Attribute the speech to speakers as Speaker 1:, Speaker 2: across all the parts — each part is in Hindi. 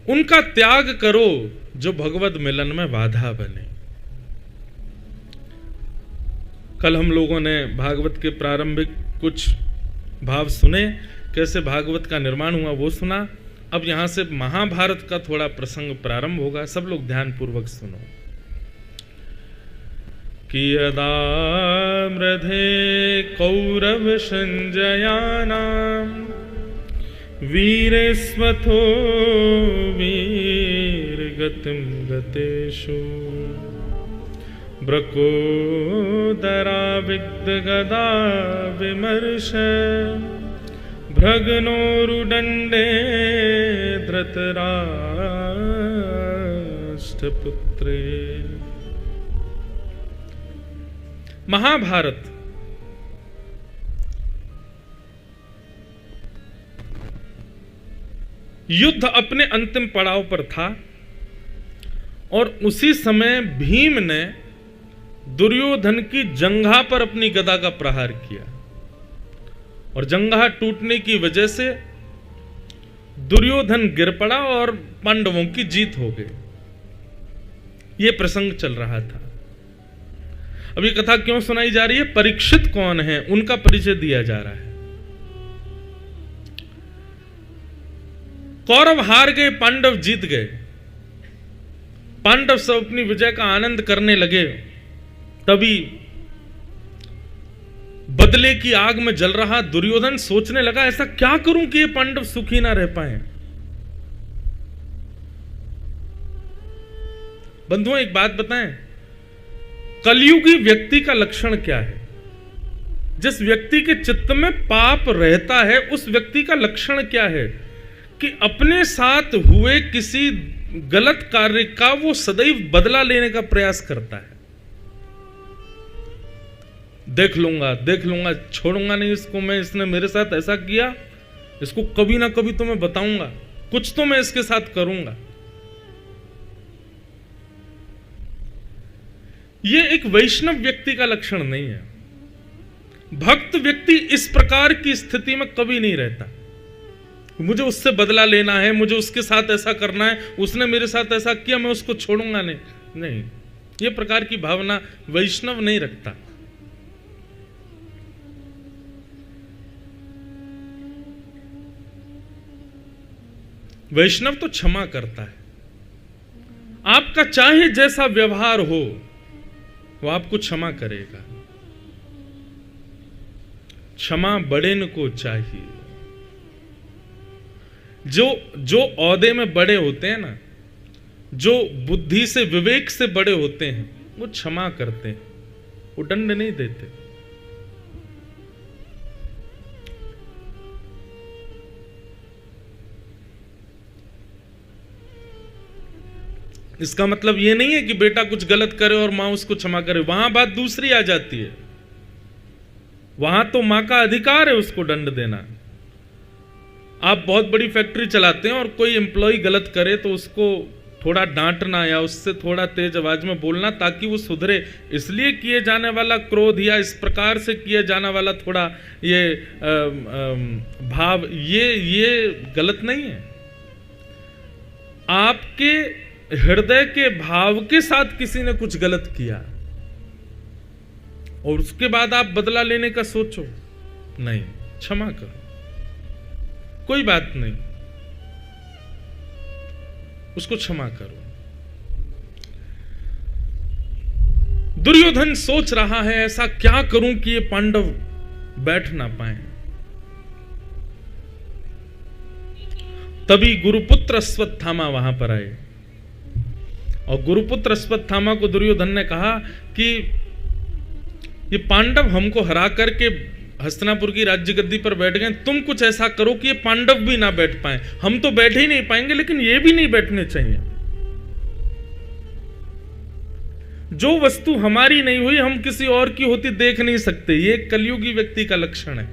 Speaker 1: उनका त्याग करो जो भगवत मिलन में बाधा बने। कल हम लोगों ने भागवत के प्रारंभिक कुछ भाव सुने, कैसे भागवत का निर्माण हुआ वो सुना। अब यहां से महाभारत का थोड़ा प्रसंग प्रारंभ होगा, सब लोग ध्यान पूर्वक सुनो। कि यदा मृधे कौरव संजयानां वीरेस्वथो वीरगतिं गतेषु ब्रकोदरा विद्गदा विमर्श भ्रगनोरुदण्डे धृतराष्ट्रपुत्रे। महाभारत युद्ध अपने अंतिम पड़ाव पर था और उसी समय भीम ने दुर्योधन की जंघा पर अपनी गदा का प्रहार किया और जंघा टूटने की वजह से दुर्योधन गिर पड़ा और पांडवों की जीत हो गई। यह प्रसंग चल रहा था। अब ये कथा क्यों सुनाई जा रही है? परीक्षित कौन है उनका परिचय दिया जा रहा है। कौरव हार गए, पांडव जीत गए। पांडव सब अपनी विजय का आनंद करने लगे, तभी बदले की आग में जल रहा दुर्योधन सोचने लगा, ऐसा क्या करूं कि ये पांडव सुखी ना रह पाए। बंधुओं, एक बात बताएं, कलयुगी व्यक्ति का लक्षण क्या है? जिस व्यक्ति के चित्त में पाप रहता है उस व्यक्ति का लक्षण क्या है? कि अपने साथ हुए किसी गलत कार्य का वो सदैव बदला लेने का प्रयास करता है। देख लूंगा, छोड़ूंगा नहीं इसको मैं, इसने मेरे साथ ऐसा किया, इसको कभी ना कभी तो मैं बताऊंगा, कुछ तो मैं इसके साथ करूंगा। यह एक वैष्णव व्यक्ति का लक्षण नहीं है। भक्त व्यक्ति इस प्रकार की स्थिति में कभी नहीं रहता। मुझे उससे बदला लेना है, मुझे उसके साथ ऐसा करना है, उसने मेरे साथ ऐसा किया, मैं उसको छोड़ूंगा नहीं। यह प्रकार की भावना वैष्णव नहीं रखता। वैष्णव तो क्षमा करता है। आपका चाहे जैसा व्यवहार हो वो आपको क्षमा करेगा। क्षमा बड़े को चाहिए। जो औहदे में बड़े होते हैं ना, जो बुद्धि से विवेक से बड़े होते हैं, वो क्षमा करते हैं, वो दंड नहीं देते। इसका मतलब यह नहीं है कि बेटा कुछ गलत करे और मां उसको क्षमा करे, वहां बात दूसरी आ जाती है। वहां तो मां का अधिकार है उसको दंड देना। आप बहुत बड़ी फैक्ट्री चलाते हैं और कोई एम्प्लॉय गलत करे तो उसको थोड़ा डांटना या उससे थोड़ा तेज आवाज में बोलना ताकि वो सुधरे। इसलिए किए जाने वाला क्रोध या इस प्रकार से किया जाने वाला थोड़ा ये भाव, ये गलत नहीं है। आपके हृदय के भाव के साथ किसी ने कुछ गलत किया और उसके बाद आप बदला लेने का सोचो, नहीं, क्षमा करो, कोई बात नहीं, उसको क्षमा करो। दुर्योधन सोच रहा है ऐसा क्या करूं कि ये पांडव बैठ ना पाए। तभी गुरुपुत्र अश्वत्थामा वहां पर आए और गुरुपुत्र अश्वत्थामा को दुर्योधन ने कहा कि ये पांडव हमको हरा करके हस्तिनापुर की राज्य गद्दी पर बैठ गए, तुम कुछ ऐसा करो कि ये पांडव भी ना बैठ पाए। हम तो बैठ ही नहीं पाएंगे लेकिन ये भी नहीं बैठने चाहिए। जो वस्तु हमारी नहीं हुई हम किसी और की होती देख नहीं सकते। ये कलयुगी व्यक्ति का लक्षण है।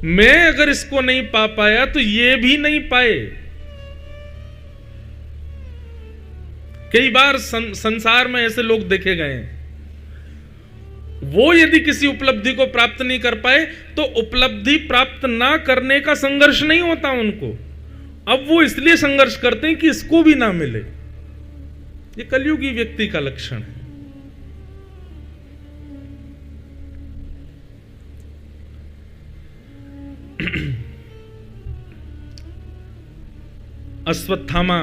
Speaker 1: मैं अगर इसको नहीं पा पाया तो ये भी नहीं पाए। कई बार संसार में ऐसे लोग देखे गए हैं, वो यदि किसी उपलब्धि को प्राप्त नहीं कर पाए तो उपलब्धि प्राप्त ना करने का संघर्ष नहीं होता उनको, अब वो इसलिए संघर्ष करते हैं कि इसको भी ना मिले। ये कलयुगी व्यक्ति का लक्षण है। अश्वत्थामा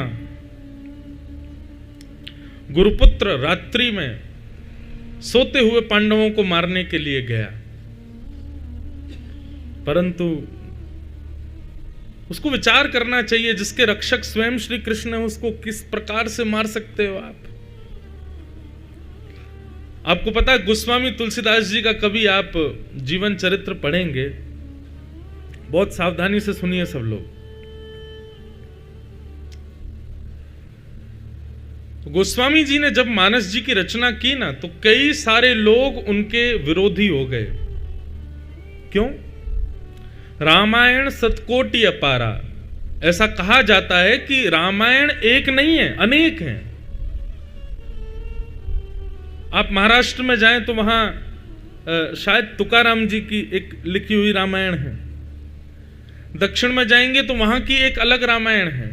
Speaker 1: गुरुपुत्र रात्रि में सोते हुए पांडवों को मारने के लिए गया, परंतु उसको विचार करना चाहिए, जिसके रक्षक स्वयं श्री कृष्ण है, उसको किस प्रकार से मार सकते हो आप? आपको पता है, गोस्वामी तुलसीदास जी का कभी आप जीवन चरित्र पढ़ेंगे, बहुत सावधानी से सुनिए सब लोग। गोस्वामी जी ने जब मानस जी की रचना की ना, तो कई सारे लोग उनके विरोधी हो गए। क्यों? रामायण सतकोटि अपारा, ऐसा कहा जाता है कि रामायण एक नहीं है, अनेक हैं। आप महाराष्ट्र में जाएं तो वहां शायद तुकाराम जी की एक लिखी हुई रामायण है, दक्षिण में जाएंगे तो वहां की एक अलग रामायण है,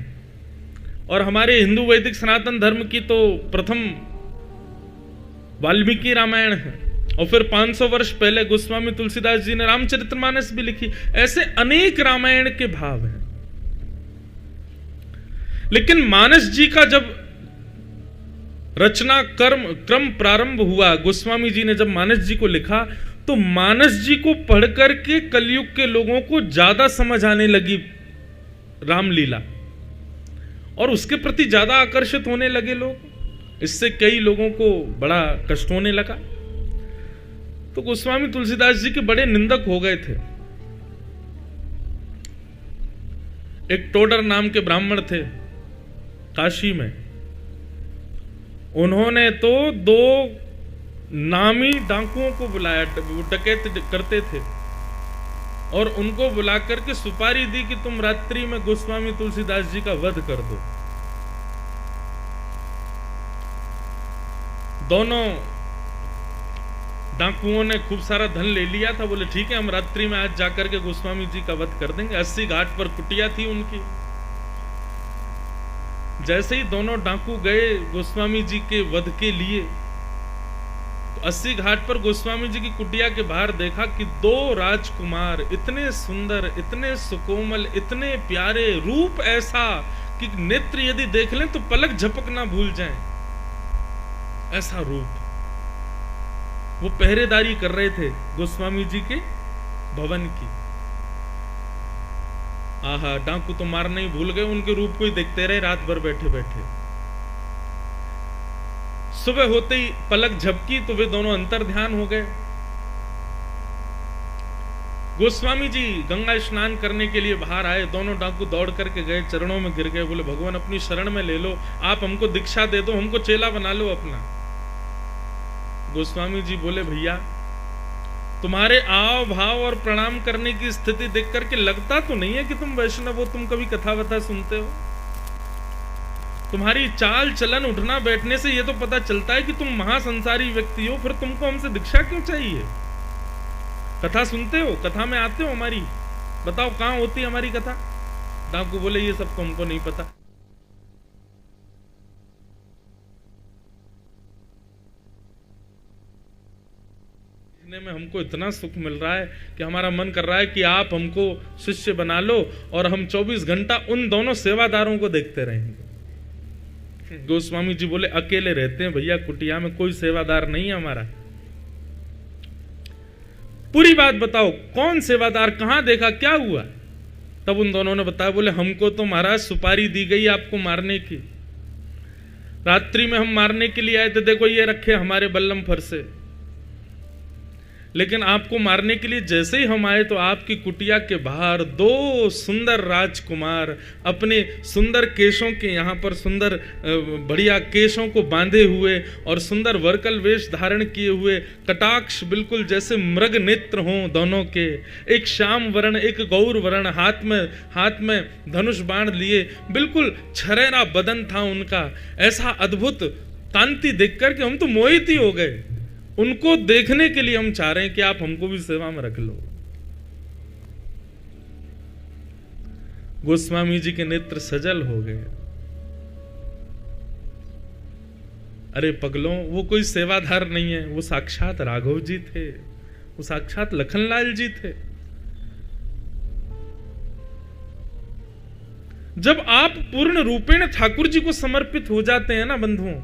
Speaker 1: और हमारे हिंदू वैदिक सनातन धर्म की तो प्रथम वाल्मीकि रामायण है, और फिर 500 वर्ष पहले गोस्वामी तुलसीदास जी ने रामचरितमानस भी लिखी। ऐसे अनेक रामायण के भाव हैं। लेकिन मानस जी का जब रचना क्रम प्रारंभ हुआ, गोस्वामी जी ने जब मानस जी को लिखा, तो मानस जी को पढ़कर के कलयुग के लोगों को ज्यादा समझ आने लगी रामलीला, और उसके प्रति ज्यादा आकर्षित होने लगे लोग। इससे कई लोगों को बड़ा कष्ट होने लगा। तो गोस्वामी तुलसीदास जी के बड़े निंदक हो गए थे। एक टोडर नाम के ब्राह्मण थे काशी में, उन्होंने तो 2 नामी डाकुओं को बुलाया, डकैत करते थे, और उनको बुलाकर के सुपारी दी कि तुम रात्रि में गोस्वामी तुलसीदास जी का वध कर दो। दोनों डाकुओं ने खूब सारा धन ले लिया था, बोले ठीक है हम रात्रि में आज जाकर के गोस्वामी जी का वध कर देंगे। 80 घाट पर कुटिया थी उनकी। जैसे ही दोनों डाकू गए गोस्वामी जी के वध के लिए, 80 घाट पर गोस्वामी जी की कुटिया के बाहर देखा कि 2 राजकुमार, इतने सुंदर, इतने सुकोमल, इतने प्यारे, रूप ऐसा कि नेत्र यदि देख लें तो पलक झपकना भूल जाएं, ऐसा रूप। वो पहरेदारी कर रहे थे गोस्वामी जी के भवन की। आहा, डाकू तो मारना ही भूल गए, उनके रूप को ही देखते रहे रात भर बैठे बैठे। सुबह होते ही पलक झपकी तो वे दोनों अंतर ध्यान हो गए। गोस्वामी जी गंगा स्नान करने के लिए बाहर आए, दोनों डाकू दौड़ करके गए, चरणों में गिर गए, बोले भगवान अपनी शरण में ले लो, आप हमको दीक्षा दे दो, हमको चेला बना लो अपना। गोस्वामी जी बोले भैया तुम्हारे आव भाव और प्रणाम करने की स्थिति देख करके लगता तो नहीं है कि तुम वैष्णव हो, तुम कभी कथा वथा सुनते हो। तुम्हारी चाल चलन उठना बैठने से ये तो पता चलता है कि तुम महासंसारी व्यक्ति हो, फिर तुमको हमसे दीक्षा क्यों चाहिए? कथा सुनते हो, कथा में आते हो हमारी, बताओ कहां होती है हमारी कथा? डाकू बोले ये सब तो हमको नहीं पता। में हमको इतना सुख मिल रहा है कि हमारा मन कर रहा है कि आप हमको शिष्य बना लो और हम 24 घंटा उन दोनों सेवादारों को देखते रहेंगे। गोस्वामी जी बोले अकेले रहते हैं भैया कुटिया में, कोई सेवादार नहीं है हमारा। पूरी बात बताओ, कौन सेवादार, कहां देखा, क्या हुआ? तब उन दोनों ने बताया, बोले हमको तो महाराज सुपारी दी गई आपको मारने की, रात्रि में हम मारने के लिए आए थे, देखो ये रखे हमारे बल्लम फरसे, लेकिन आपको मारने के लिए जैसे ही हम आए तो आपकी कुटिया के बाहर 2 सुंदर राजकुमार अपने सुंदर केशों के, यहाँ पर सुंदर बढ़िया केशों को बांधे हुए और सुंदर वर्कल वेश धारण किए हुए, कटाक्ष बिल्कुल जैसे मृग नेत्र हों दोनों के, एक श्याम वर्ण एक गौर वर्ण, हाथ में धनुष बाण लिए, बिल्कुल छरेरा बदन था उनका। ऐसा अद्भुत कांति देख करके हम तो मोहित ही हो गए। उनको देखने के लिए हम चाह रहे हैं कि आप हमको भी सेवा में रख लो। गोस्वामी जी के नेत्र सजल हो गए। अरे पगलों, वो कोई सेवाधार नहीं है, वो साक्षात राघव जी थे, वो साक्षात लखनलाल जी थे। जब आप पूर्ण रूपेण ठाकुर जी को समर्पित हो जाते हैं ना बंधुओं,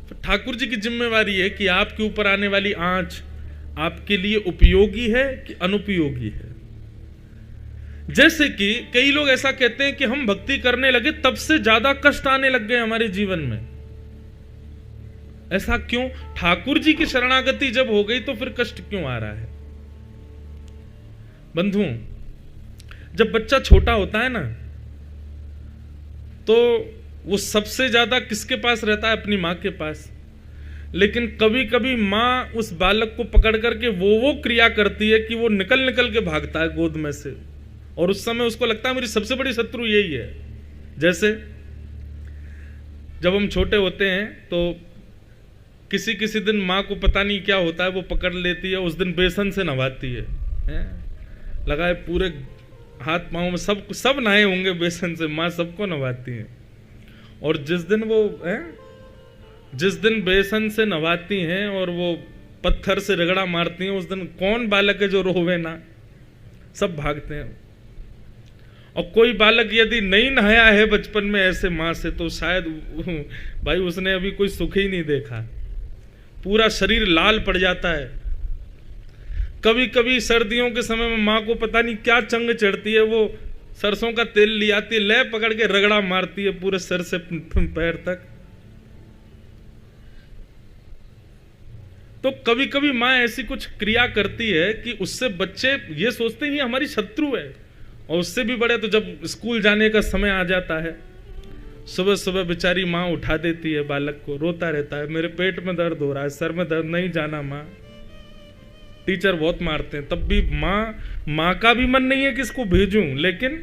Speaker 1: तो ठाकुर जी की जिम्मेवारी है कि आपके ऊपर आने वाली आंच आपके लिए उपयोगी है कि अनुपयोगी है। जैसे कि कई लोग ऐसा कहते हैं कि हम भक्ति करने लगे तब से ज्यादा कष्ट आने लग गए हमारे जीवन में। ऐसा क्यों? ठाकुर जी की शरणागति जब हो गई तो फिर कष्ट क्यों आ रहा है? बंधुओं, जब बच्चा छोटा होता है ना, तो वो सबसे ज्यादा किसके पास रहता है? अपनी मां के पास। लेकिन कभी कभी मां उस बालक को पकड़ करके वो क्रिया करती है कि वो निकल निकल के भागता है गोद में से, और उस समय उसको लगता है मेरी सबसे बड़ी शत्रु यही है। जैसे जब हम छोटे होते हैं तो किसी किसी दिन माँ को पता नहीं क्या होता है, वो पकड़ लेती है, उस दिन बेसन से नहवाती है, लगाए पूरे हाथ पाँव में, सब नहाए होंगे बेसन से, माँ सबको नहवाती है। और जिस दिन बेसन से नहवाती हैं और वो पत्थर से रगड़ा मारती हैं, उस दिन कौन बालक है जो रोवे ना? सब भागते हैं। और कोई बालक यदि नहीं नहाया है बचपन में ऐसे माँ से, तो शायद भाई उसने अभी कोई सुख ही नहीं देखा, पूरा शरीर लाल पड़ जाता है। कभी कभी सर्दियों के समय में माँ को पता नहीं क्या चंग चढ़ती है, वो सरसों का तेल ले आती है, ले पकड़ के रगड़ा मारती है पूरे सर से पैर तक। तो कभी कभी माँ ऐसी कुछ क्रिया करती है कि उससे बच्चे ये सोचते हैं हमारी शत्रु है। और उससे भी बड़े तो जब स्कूल जाने का समय आ जाता है, सुबह सुबह बेचारी माँ उठा देती है बालक को, रोता रहता है, मेरे पेट में दर्द हो रहा है, सर में दर्द, नहीं जाना माँ। टीचर बहुत मारते हैं, तब भी माँ का भी मन नहीं है कि इसको भेजूं, लेकिन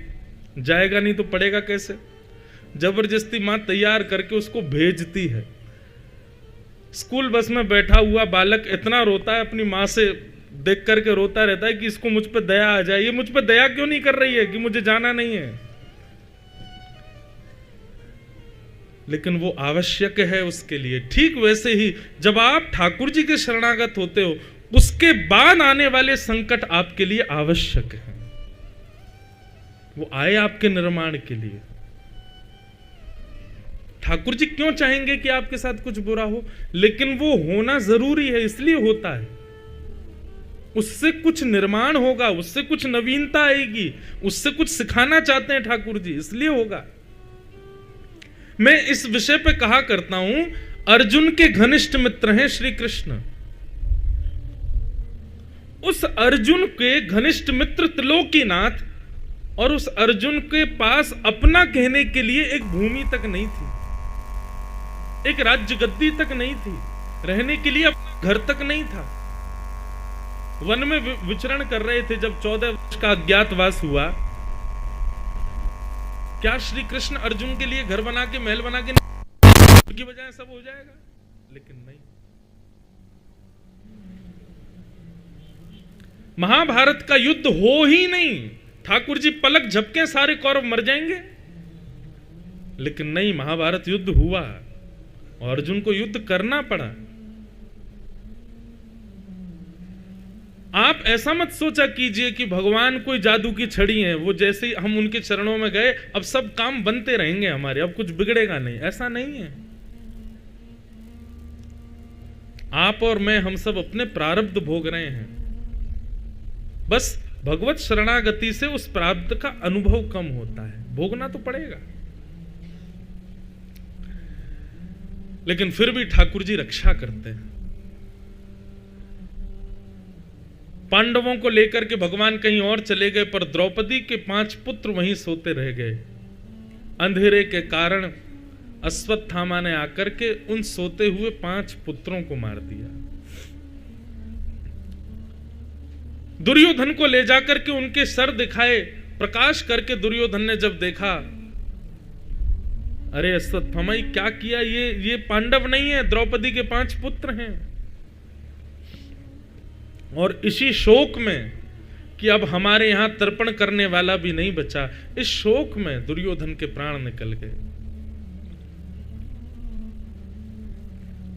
Speaker 1: जाएगा नहीं तो पड़ेगा कैसे? जबरदस्ती माँ तैयार करके उसको भेजती है। स्कूल बस में बैठा हुआ बालक इतना रोता है, अपनी माँ से देख करके रोता रहता है कि इसको मुझ पे दया आ जाए। ये मुझ पे दया क्यों नहीं कर रही है कि मुझे जाना नहीं है? लेकिन वो आवश्यक है उसके लिए। ठीक वैसे ही जब आप ठाकुर जी के शरणागत होते हो, उसके बाद आने वाले संकट आपके लिए आवश्यक है। वो आए आपके निर्माण के लिए। ठाकुर जी क्यों चाहेंगे कि आपके साथ कुछ बुरा हो? लेकिन वो होना जरूरी है, इसलिए होता है। उससे कुछ निर्माण होगा, उससे कुछ नवीनता आएगी, उससे कुछ सिखाना चाहते हैं ठाकुर जी, इसलिए होगा। मैं इस विषय पे कहा करता हूं, अर्जुन के घनिष्ठ मित्र हैं श्री कृष्ण। उस अर्जुन के घनिष्ठ मित्र त्रिलोकीनाथ, और उस अर्जुन के पास अपना कहने के लिए एक भूमि तक नहीं थी, एक राज्य गद्दी तक नहीं थी, रहने के लिए अपना घर तक नहीं था। वन में विचरण कर रहे थे जब 14 वर्ष का अज्ञातवास हुआ। क्या श्री कृष्ण अर्जुन के लिए घर बना के, महल बना के की बजाय सब हो जाएगा? लेकिन नहीं। महाभारत का युद्ध हो ही नहीं, ठाकुर जी पलक झपके सारे कौरव मर जाएंगे। लेकिन नहीं, महाभारत युद्ध हुआ और अर्जुन को युद्ध करना पड़ा। आप ऐसा मत सोचा कीजिए कि भगवान कोई जादू की छड़ी है, वो जैसे ही हम उनके चरणों में गए अब सब काम बनते रहेंगे हमारे, अब कुछ बिगड़ेगा नहीं। ऐसा नहीं है। आप और मैं, हम सब अपने प्रारब्ध भोग रहे हैं। बस भगवत शरणागति से उस प्रारब्ध का अनुभव कम होता है, भोगना तो पड़ेगा। लेकिन फिर भी ठाकुर जी रक्षा करते हैं। पांडवों को लेकर के भगवान कहीं और चले गए, पर द्रौपदी के 5 पुत्र वहीं सोते रह गए। अंधेरे के कारण अश्वत्थामा ने आकर के उन सोते हुए 5 पुत्रों को मार दिया। दुर्योधन को ले जाकर के उनके सर दिखाए, प्रकाश करके दुर्योधन ने जब देखा, अरे अश्वत्थामा क्या किया, ये पांडव नहीं है, द्रौपदी के 5 पुत्र हैं। और इसी शोक में कि अब हमारे यहां तर्पण करने वाला भी नहीं बचा। इस शोक में दुर्योधन के प्राण निकल गए।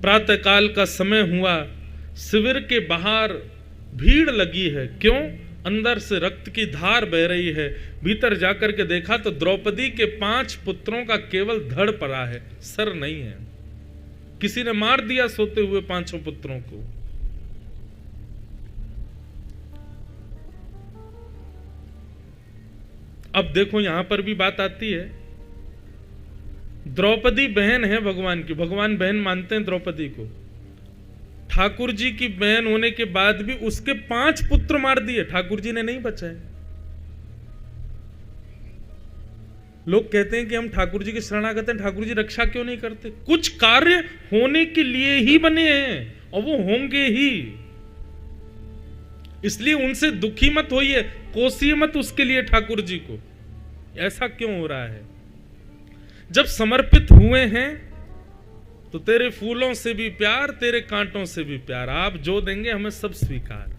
Speaker 1: प्रातःकाल का समय हुआ, शिविर के बाहर भीड़ लगी है। क्यों? अंदर से रक्त की धार बह रही है। भीतर जाकर के देखा तो द्रौपदी के 5 पुत्रों का केवल धड़ पड़ा है, सर नहीं है। किसी ने मार दिया सोते हुए 5 पुत्रों को। अब देखो यहां पर भी बात आती है, द्रौपदी बहन है भगवान की, भगवान बहन मानते हैं द्रौपदी को। ठाकुर जी की बहन होने के बाद भी उसके 5 पुत्र मार दिए, ठाकुर जी ने नहीं बचाए। लोग कहते हैं कि हम ठाकुर जी के शरणागत हैं, ठाकुर जी रक्षा क्यों नहीं करते? कुछ कार्य होने के लिए ही बने हैं और वो होंगे ही, इसलिए उनसे दुखी मत होइए, कोसिए मत उसके लिए ठाकुर जी को। ऐसा क्यों हो रहा है? जब समर्पित हुए हैं तो तेरे फूलों से भी प्यार, तेरे कांटों से भी प्यार, आप जो देंगे हमें सब स्वीकार।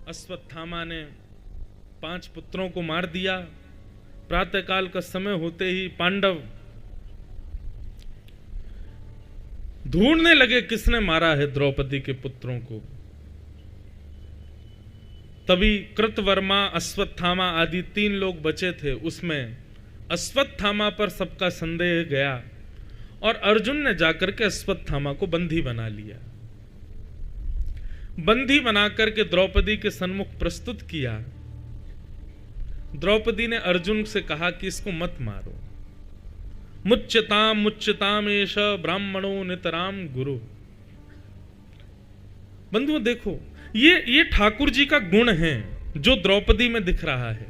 Speaker 1: अश्वत्थामा ने 5 पुत्रों को मार दिया। प्रातःकाल का समय होते ही पांडव ढूंढने लगे किसने मारा है द्रौपदी के पुत्रों को। तभी कृतवर्मा, अश्वत्थामा आदि 3 लोग बचे थे। उसमें अश्वत्थामा पर सबका संदेह गया और अर्जुन ने जाकर के अश्वत्थामा को बंदी बना लिया। बंदी बनाकर के द्रौपदी के सन्मुख प्रस्तुत किया। द्रौपदी ने अर्जुन से कहा कि इसको मत मारो। मुच्यताम मुच्यताम एष ब्राह्मणो नितराम गुरु। बंधुओं देखो, ये ठाकुर जी का गुण है जो द्रौपदी में दिख रहा है।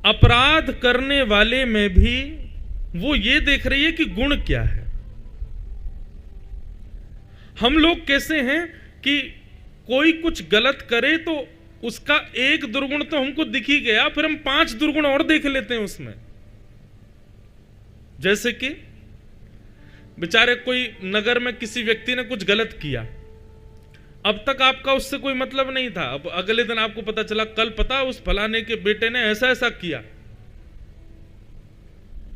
Speaker 1: अपराध करने वाले में भी वो ये देख रही है कि गुण क्या है। हम लोग कैसे हैं कि कोई कुछ गलत करे तो उसका 1 दुर्गुण तो हमको दिख ही गया, फिर हम 5 दुर्गुण और देख लेते हैं उसमें। जैसे कि बेचारे कोई नगर में किसी व्यक्ति ने कुछ गलत किया, अब तक आपका उससे कोई मतलब नहीं था, अब अगले दिन आपको पता चला कल पता उस फलाने के बेटे ने ऐसा ऐसा किया,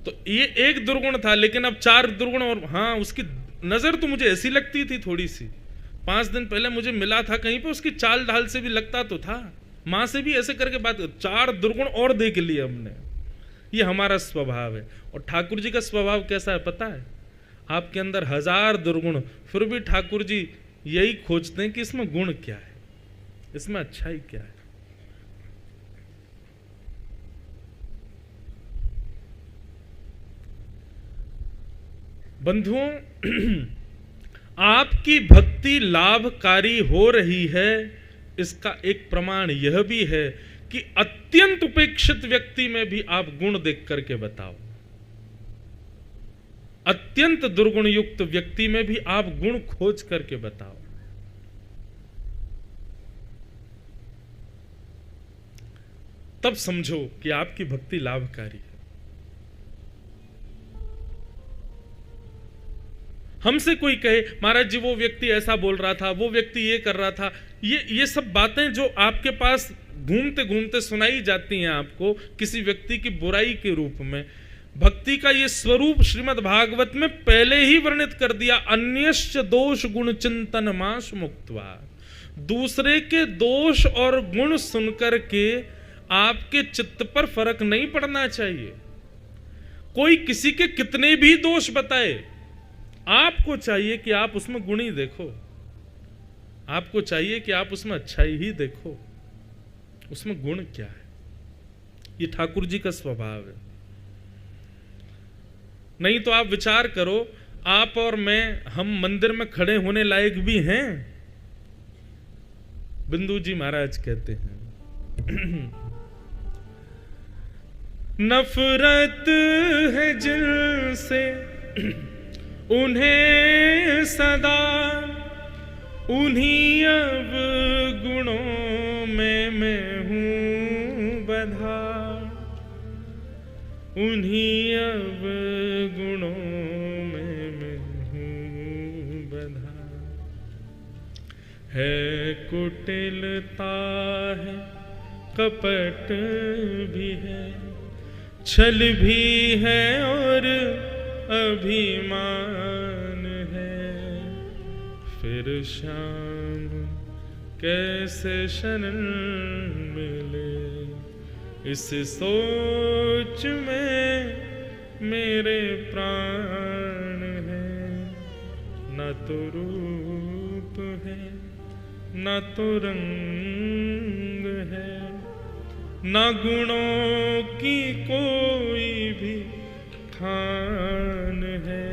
Speaker 1: तो ये 1 दुर्गुण था, लेकिन अब 4 दुर्गुण और। हाँ, उसकी नजर तो मुझे ऐसी लगती थी थोड़ी सी, 5 दिन पहले मुझे मिला था कहीं पे, उसकी चाल ढाल से भी लगता तो था, मां से भी ऐसे करके बात। 4 दुर्गुण और देख लिए हमने। ये हमारा स्वभाव है। और ठाकुर जी का स्वभाव कैसा है पता है? आपके अंदर 1000 दुर्गुण, फिर भी ठाकुर जी यही खोजते हैं कि इसमें गुण क्या है, इसमें अच्छाई क्या है। बंधुओं, आपकी भक्ति लाभकारी हो रही है, इसका एक प्रमाण यह भी है कि अत्यंत उपेक्षित व्यक्ति में भी आप गुण देख करके बताओ। अत्यंत दुर्गुण युक्त व्यक्ति में भी आप गुण खोज करके बताओ। तब समझो कि आपकी भक्ति लाभकारी है। हमसे कोई कहे महाराज जी वो व्यक्ति ऐसा बोल रहा था, वो व्यक्ति ये कर रहा था, ये सब बातें जो आपके पास घूमते घूमते सुनाई जाती हैं आपको किसी व्यक्ति की बुराई के रूप में, भक्ति का ये स्वरूप श्रीमद् भागवत में पहले ही वर्णित कर दिया। अन्यश्च दोष गुण चिंतन माश मुक्त्वा। दूसरे के दोष और गुण सुनकर के आपके चित्त पर फर्क नहीं पड़ना चाहिए। कोई किसी के कितने भी दोष बताए, आपको चाहिए कि आप उसमें गुण ही देखो, आपको चाहिए कि आप उसमें अच्छाई ही देखो, उसमें गुण क्या है। ये ठाकुर जी का स्वभाव है। नहीं तो आप विचार करो, आप और मैं, हम मंदिर में खड़े होने लायक भी हैं? बिंदु जी महाराज कहते हैं नफरत है जिनसे उन्हें सदा उन्हीं अब गुणों में मैं हूँ बंधा, उन्हीं अब गुणों में मैं हूँ बंधा। है कुटिलता है, कपट भी है, छल भी है और अभिमान है। फिर शाम कैसे शरण मिले, इस सोच में मेरे प्राण है। न तो रूप है, न तो रंग है, न गुणों की कोई भी खान है।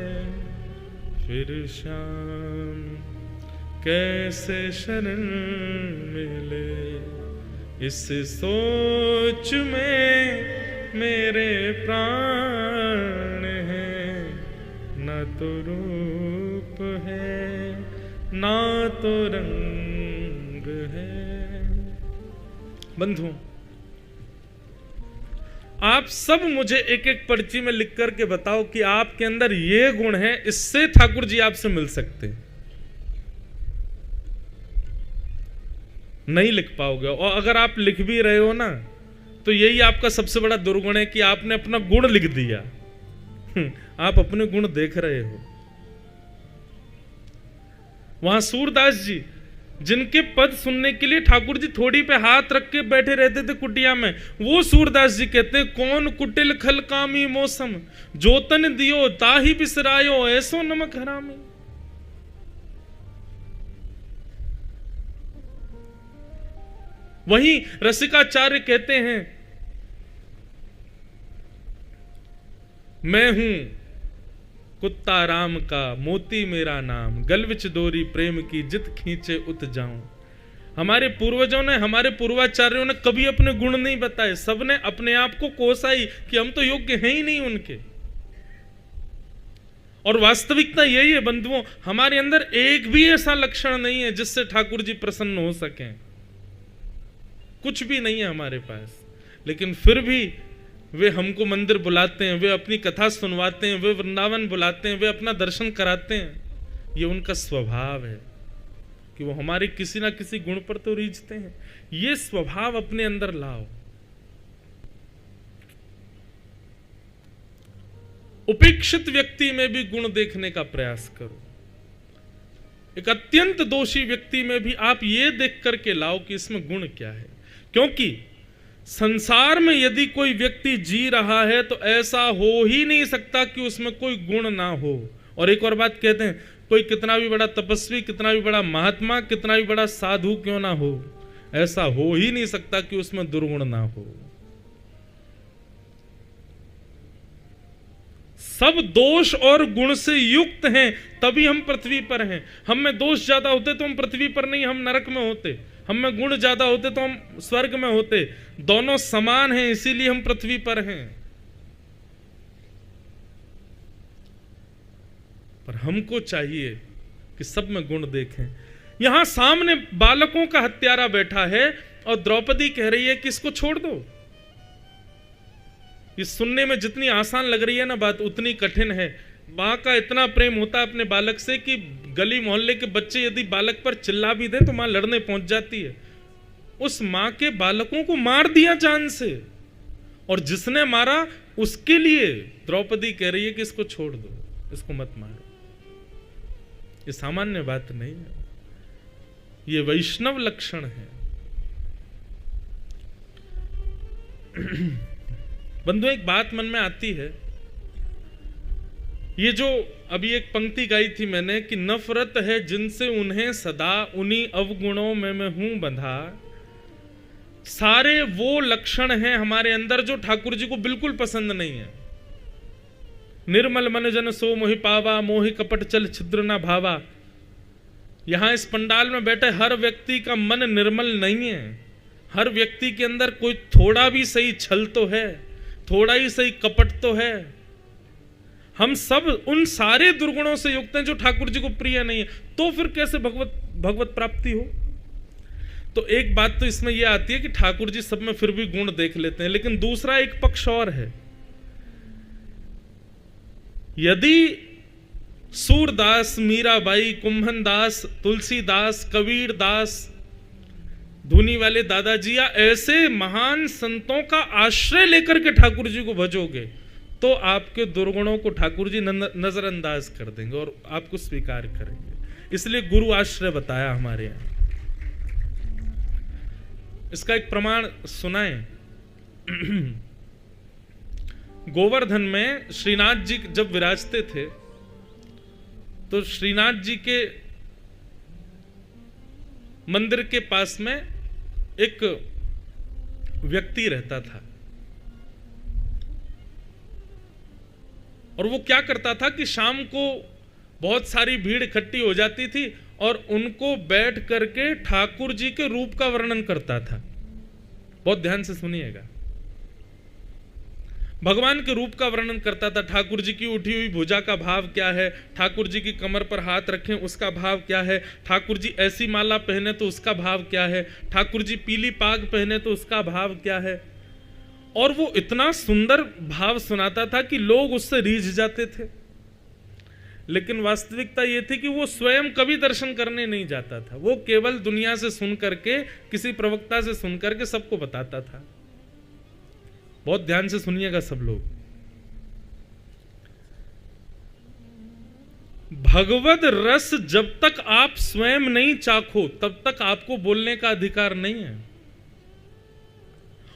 Speaker 1: फिर शाम कैसे शरण मिले, इस सोच में मेरे प्राण है। न तो रूप है, ना तो रंग है। बंधुओं, आप सब मुझे एक एक पर्ची में लिख करके बताओ कि आपके अंदर ये गुण है, इससे ठाकुर जी आपसे मिल सकते। नहीं लिख पाओगे, और अगर आप लिख भी रहे हो ना, तो यही आपका सबसे बड़ा दुर्गुण है कि आपने अपना गुण लिख दिया। आप अपने गुण देख रहे हो। वहां सूरदास जी, जिनके पद सुनने के लिए ठाकुर जी थोड़ी पे हाथ रख के बैठे रहते थे कुटिया में, वो सूरदास जी कहते हैं, कौन कुटिल खल कामी मौसम, जोतन दियो ताही बिसरायो, ऐसो नमक हरामी। वहीं रसिकाचार्य कहते हैं, मैं हूं कुत्ता राम का, मोती मेरा नाम, गलविच डोरी प्रेम की, जित खींचे उत जाऊं। हमारे पूर्वजों ने, हमारे पूर्वाचार्यों ने कभी अपने गुण नहीं बताए, सबने अपने आप को कोसाई कि हम तो योग्य हैं ही नहीं उनके। और वास्तविकता यही है बंधुओं, हमारे अंदर एक भी ऐसा लक्षण नहीं है जिससे ठाकुर जी प्रसन्न हो सकें। कुछ भी नहीं है हमारे पास, लेकिन फिर भी वे हमको मंदिर बुलाते हैं, वे अपनी कथा सुनवाते हैं, वे वृंदावन बुलाते हैं, वे अपना दर्शन कराते हैं। ये उनका स्वभाव है कि वो हमारे किसी ना किसी गुण पर तो रीझते हैं। ये स्वभाव अपने अंदर लाओ। उपेक्षित व्यक्ति में भी गुण देखने का प्रयास करो। एक अत्यंत दोषी व्यक्ति में भी आप ये देख करके लाओ कि इसमें गुण क्या है। क्योंकि संसार में यदि कोई व्यक्ति जी रहा है तो ऐसा हो ही नहीं सकता कि उसमें कोई गुण ना हो। और एक और बात कहते हैं, कोई कितना भी बड़ा तपस्वी, कितना भी बड़ा महात्मा, कितना भी बड़ा साधु क्यों ना हो, ऐसा हो ही नहीं सकता कि उसमें दुर्गुण ना हो। सब दोष और गुण से युक्त हैं, तभी हम पृथ्वी पर हैं। हम में दोष ज्यादा होते तो हम पृथ्वी पर नहीं, हम नरक में होते। हम में गुण ज्यादा होते तो हम स्वर्ग में होते। दोनों समान हैं, इसीलिए हम पृथ्वी पर हैं। पर हमको चाहिए कि सब में गुण देखें। यहां सामने बालकों का हत्यारा बैठा है और द्रौपदी कह रही है कि इसको छोड़ दो। ये सुनने में जितनी आसान लग रही है ना बात, उतनी कठिन है। मां का इतना प्रेम होता है अपने बालक से कि गली मोहल्ले के बच्चे यदि बालक पर चिल्ला भी दें तो मां लड़ने पहुंच जाती है। उस मां के बालकों को मार दिया जान से, और जिसने मारा उसके लिए द्रौपदी कह रही है कि इसको छोड़ दो, इसको मत मारो। ये सामान्य बात नहीं है, ये वैष्णव लक्षण है। बंधु, एक बात मन में आती है, ये जो अभी एक पंक्ति गाई थी मैंने कि नफरत है जिनसे उन्हें सदा, उन्हीं अवगुणों में मैं हूं बंधा। सारे वो लक्षण हैं हमारे अंदर जो ठाकुर जी को बिल्कुल पसंद नहीं है। निर्मल मन जन सो मोहि पावा, मोहि कपट चल छिद्र ना भावा। यहां इस पंडाल में बैठे हर व्यक्ति का मन निर्मल नहीं है। हर व्यक्ति के अंदर कोई थोड़ा भी सही छल तो है, थोड़ा ही सही कपट तो है। हम सब उन सारे दुर्गुणों से युक्त हैं जो ठाकुर जी को प्रिय नहीं है। तो फिर कैसे भगवत भगवत प्राप्ति हो। तो एक बात तो इसमें यह आती है कि ठाकुर जी सब में फिर भी गुण देख लेते हैं, लेकिन दूसरा एक पक्ष और है। यदि सूरदास, मीराबाई, कुंभनदास, तुलसीदास, कबीरदास, धुनी वाले दादाजी या ऐसे महान संतों का आश्रय लेकर के ठाकुर जी को भजोगे तो आपके दुर्गुणों को ठाकुर जी नजरअंदाज कर देंगे और आपको स्वीकार करेंगे। इसलिए गुरु आश्रय बताया हमारे यहां। इसका एक प्रमाण सुनाएं। गोवर्धन में श्रीनाथ जी जब विराजते थे तो श्रीनाथ जी के मंदिर के पास में एक व्यक्ति रहता था और वो क्या करता था कि शाम को बहुत सारी भीड़ इकट्ठी हो जाती थी और उनको बैठ करके ठाकुर जी के रूप का वर्णन करता था। बहुत ध्यान से सुनिएगा। भगवान के रूप का वर्णन करता था। ठाकुर जी की उठी हुई भुजा का भाव क्या है, ठाकुर जी की कमर पर हाथ रखें उसका भाव क्या है, ठाकुर जी ऐसी माला पहने तो उसका भाव क्या है, ठाकुर जी पीली पाग पहने तो उसका भाव क्या है। और वो इतना सुंदर भाव सुनाता था कि लोग उससे रीझ जाते थे। लेकिन वास्तविकता ये थी कि वो स्वयं कभी दर्शन करने नहीं जाता था, वो केवल दुनिया से सुन करके, किसी प्रवक्ता से सुन करके सबको बताता था। बहुत ध्यान से सुनिएगा सब लोग। भगवद रस जब तक आप स्वयं नहीं चाखो तब तक आपको बोलने का अधिकार नहीं है,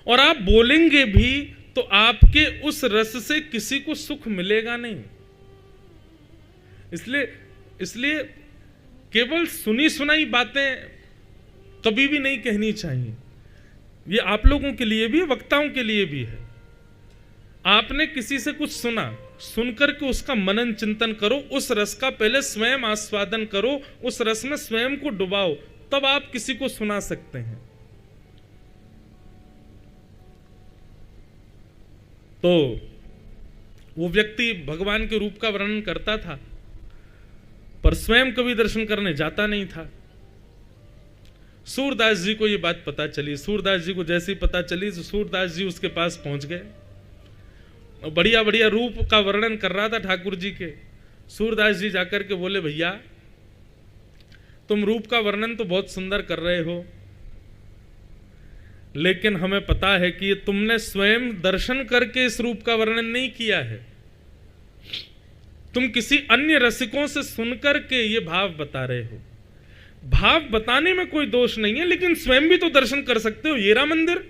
Speaker 1: और आप बोलेंगे भी तो आपके उस रस से किसी को सुख मिलेगा नहीं। इसलिए केवल सुनी सुनाई बातें कभी भी नहीं कहनी चाहिए। ये आप लोगों के लिए भी, वक्ताओं के लिए भी है। आपने किसी से कुछ सुना, सुनकर के उसका मनन चिंतन करो, उस रस का पहले स्वयं आस्वादन करो, उस रस में स्वयं को डुबाओ, तब आप किसी को सुना सकते हैं। तो वो व्यक्ति भगवान के रूप का वर्णन करता था पर स्वयं कभी दर्शन करने जाता नहीं था। सूरदास जी को ये बात पता चली। सूरदास जी को जैसे ही पता चली तो सूरदास जी उसके पास पहुंच गए। बढ़िया बढ़िया रूप का वर्णन कर रहा था ठाकुर जी के। सूरदास जी जाकर के बोले, भैया तुम रूप का वर्णन तो बहुत सुंदर कर रहे हो, लेकिन हमें पता है कि ये तुमने स्वयं दर्शन करके इस रूप का वर्णन नहीं किया है, तुम किसी अन्य रसिकों से सुनकर के ये भाव बता रहे हो। भाव बताने में कोई दोष नहीं है, लेकिन स्वयं भी तो दर्शन कर सकते हो। येरा मंदिर,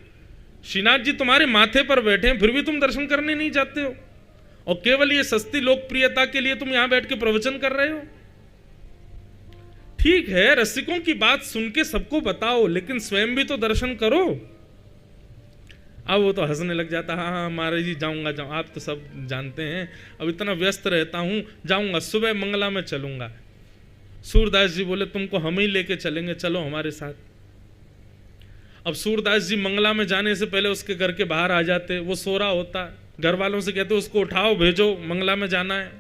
Speaker 1: श्रीनाथ जी तुम्हारे माथे पर बैठे हैं, फिर भी तुम दर्शन करने नहीं जाते हो, और केवल ये सस्ती लोकप्रियता के लिए तुम यहां बैठ के प्रवचन कर रहे हो। ठीक है, रसिकों की बात सुन के सबको बताओ, लेकिन स्वयं भी तो दर्शन करो। अब वो तो हंसने लग जाता, हाँ हाँ महाराज जी जाऊंगा, आप तो सब जानते हैं, अब इतना व्यस्त रहता हूं, जाऊंगा, सुबह मंगला में चलूंगा। सूरदास जी बोले, तुमको हम ही लेके चलेंगे, चलो हमारे साथ। अब सूरदास जी मंगला में जाने से पहले उसके घर के बाहर आ जाते, वो सो रहा होता, घर वालों से कहते उसको उठाओ, भेजो, मंगला में जाना है।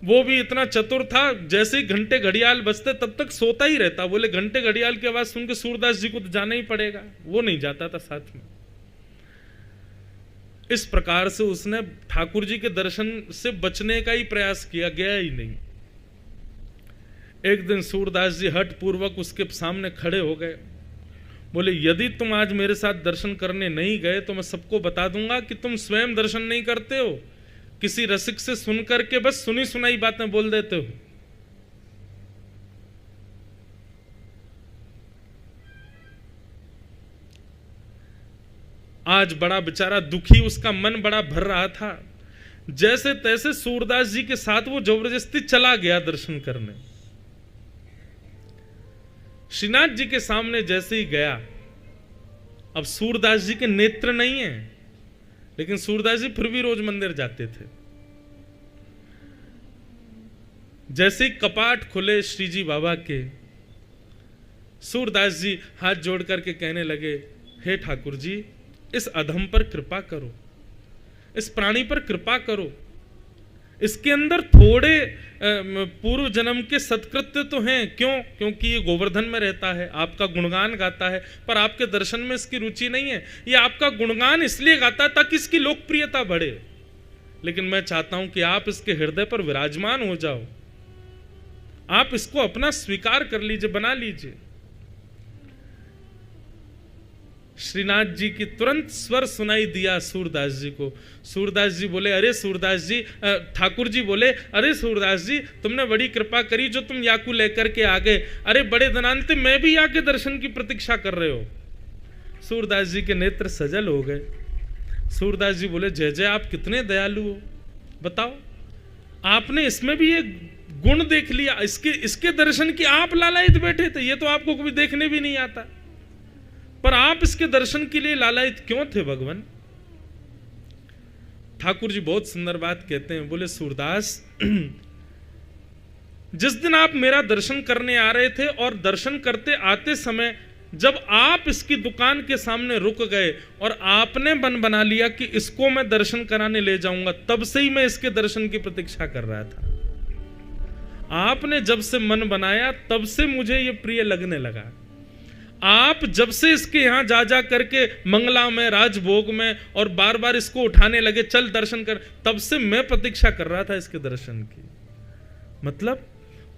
Speaker 1: वो भी इतना चतुर था, जैसे ही घंटे घड़ियाल बजते तब तक सोता ही रहता। बोले घंटे घड़ियाल की आवाज सुन के सूरदास जी को तो जाना ही पड़ेगा, वो नहीं जाता था साथ में। इस प्रकार से उसने ठाकुर जी के दर्शन से बचने का ही प्रयास किया, गया ही नहीं। एक दिन सूरदास जी हठ पूर्वक उसके सामने खड़े हो गए। बोले, यदि तुम आज मेरे साथ दर्शन करने नहीं गए तो मैं सबको बता दूंगा कि तुम स्वयं दर्शन नहीं करते हो, किसी रसिक से सुन करके बस सुनी सुनाई बातें बोल देते हो। आज बड़ा बेचारा दुखी, उसका मन बड़ा भर रहा था। जैसे तैसे सूरदास जी के साथ वो जबरदस्ती चला गया दर्शन करने। श्रीनाथ जी के सामने जैसे ही गया, अब सूरदास जी के नेत्र नहीं है, लेकिन सूरदास जी फिर भी रोज मंदिर जाते थे। जैसे ही कपाट खुले श्री जी बाबा के, सूरदास जी हाथ जोड़ करके कहने लगे, हे ठाकुर जी, इस अधम पर कृपा करो, इस प्राणी पर कृपा करो, इसके अंदर थोड़े पूर्व जन्म के सत्कृत्य तो हैं। क्यों? क्योंकि ये गोवर्धन में रहता है, आपका गुणगान गाता है, पर आपके दर्शन में इसकी रुचि नहीं है। ये आपका गुणगान इसलिए गाता है ताकि इसकी लोकप्रियता बढ़े, लेकिन मैं चाहता हूं कि आप इसके हृदय पर विराजमान हो जाओ, आप इसको अपना स्वीकार कर लीजिए, बना लीजिए। श्रीनाथ जी की तुरंत स्वर सुनाई दिया सूरदास जी को। सूरदास जी बोले, अरे सूरदास जी, ठाकुर जी बोले, अरे सूरदास जी, तुमने बड़ी कृपा करी जो तुम याकू लेकर के आ गए। अरे बड़े दिनांत मैं भी याके दर्शन की प्रतीक्षा कर रहे हो। सूरदास जी के नेत्र सजल हो गए। सूरदास जी बोले, जय जय, आप कितने दयालु हो, बताओ, आपने इसमें भी ये गुण देख लिया, इसके दर्शन की आप लालायित बैठे थे। ये तो आपको कभी देखने भी नहीं आता, पर आप इसके दर्शन के लिए लालायित क्यों थे भगवान? ठाकुर जी बहुत सुंदर बात कहते हैं, बोले सूरदास, जिस दिन आप मेरा दर्शन करने आ रहे थे और दर्शन करते आते समय जब आप इसकी दुकान के सामने रुक गए और आपने मन बना लिया कि इसको मैं दर्शन कराने ले जाऊंगा, तब से ही मैं इसके दर्शन की प्रतीक्षा कर रहा था। आपने जब से मन बनाया तब से मुझे ये प्रिय लगने लगा। आप जब से इसके यहां जा जा करके मंगला में, राजभोग में और बार बार इसको उठाने लगे, चल दर्शन कर, तब से मैं प्रतीक्षा कर रहा था इसके दर्शन की। मतलब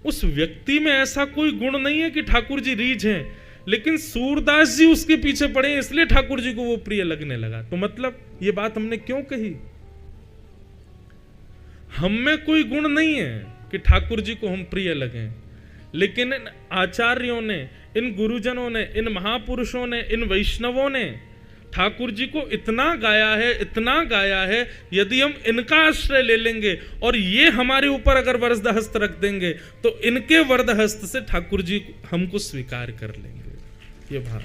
Speaker 1: उस व्यक्ति में ऐसा कोई गुण नहीं है कि ठाकुर जी रीझ हैं, लेकिन सूरदास जी उसके पीछे पड़े इसलिए ठाकुर जी को वो प्रिय लगने लगा। तो मतलब ये बात हमने क्यों कही? हम में कोई गुण नहीं है कि ठाकुर जी को हम प्रिय लगें, लेकिन इन आचार्यों ने, इन गुरुजनों ने, इन महापुरुषों ने, इन वैष्णवों ने ठाकुर जी को इतना गाया है, इतना गाया है, यदि हम इनका आश्रय ले लेंगे और ये हमारे ऊपर अगर वरद हस्त रख देंगे तो इनके वरद हस्त से ठाकुर जी हमको स्वीकार कर लेंगे। ये भाव।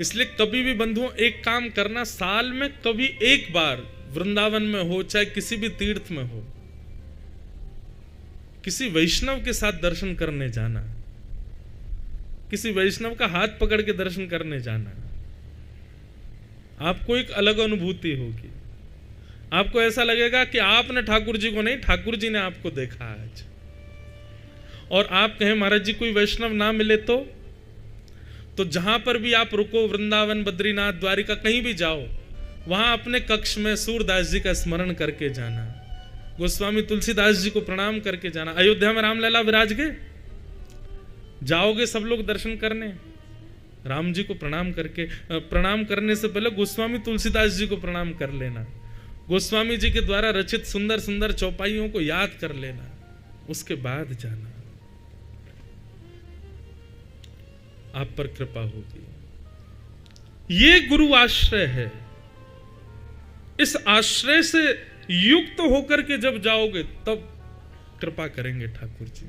Speaker 1: इसलिए कभी भी बंधुओं एक काम करना, साल में कभी एक बार वृंदावन में हो, चाहे किसी भी तीर्थ में हो, किसी वैष्णव के साथ दर्शन करने जाना, किसी वैष्णव का हाथ पकड़ के दर्शन करने जाना, आपको एक अलग अनुभूति होगी। आपको ऐसा लगेगा कि आपने ठाकुर जी को नहीं, ठाकुर जी ने आपको देखा आज। और आप कहें महाराज जी कोई वैष्णव ना मिले तो जहां पर भी आप रुको, वृंदावन, बद्रीनाथ, द्वारिका, कहीं भी जाओ, वहां अपने कक्ष में सूरदास जी का स्मरण करके जाना, गोस्वामी तुलसीदास जी को प्रणाम करके जाना। अयोध्या में रामलला विराज गए, जाओगे सब लोग दर्शन करने, राम जी को प्रणाम करके, प्रणाम करने से पहले गोस्वामी तुलसीदास जी को प्रणाम कर लेना, गोस्वामी जी के द्वारा रचित सुंदर सुंदर चौपाइयों को याद कर लेना, उसके बाद जाना, आप पर कृपा होगी। ये गुरु आश्रय है। इस आश्रय से युक्त होकर के जब जाओगे तब कृपा करेंगे ठाकुर जी।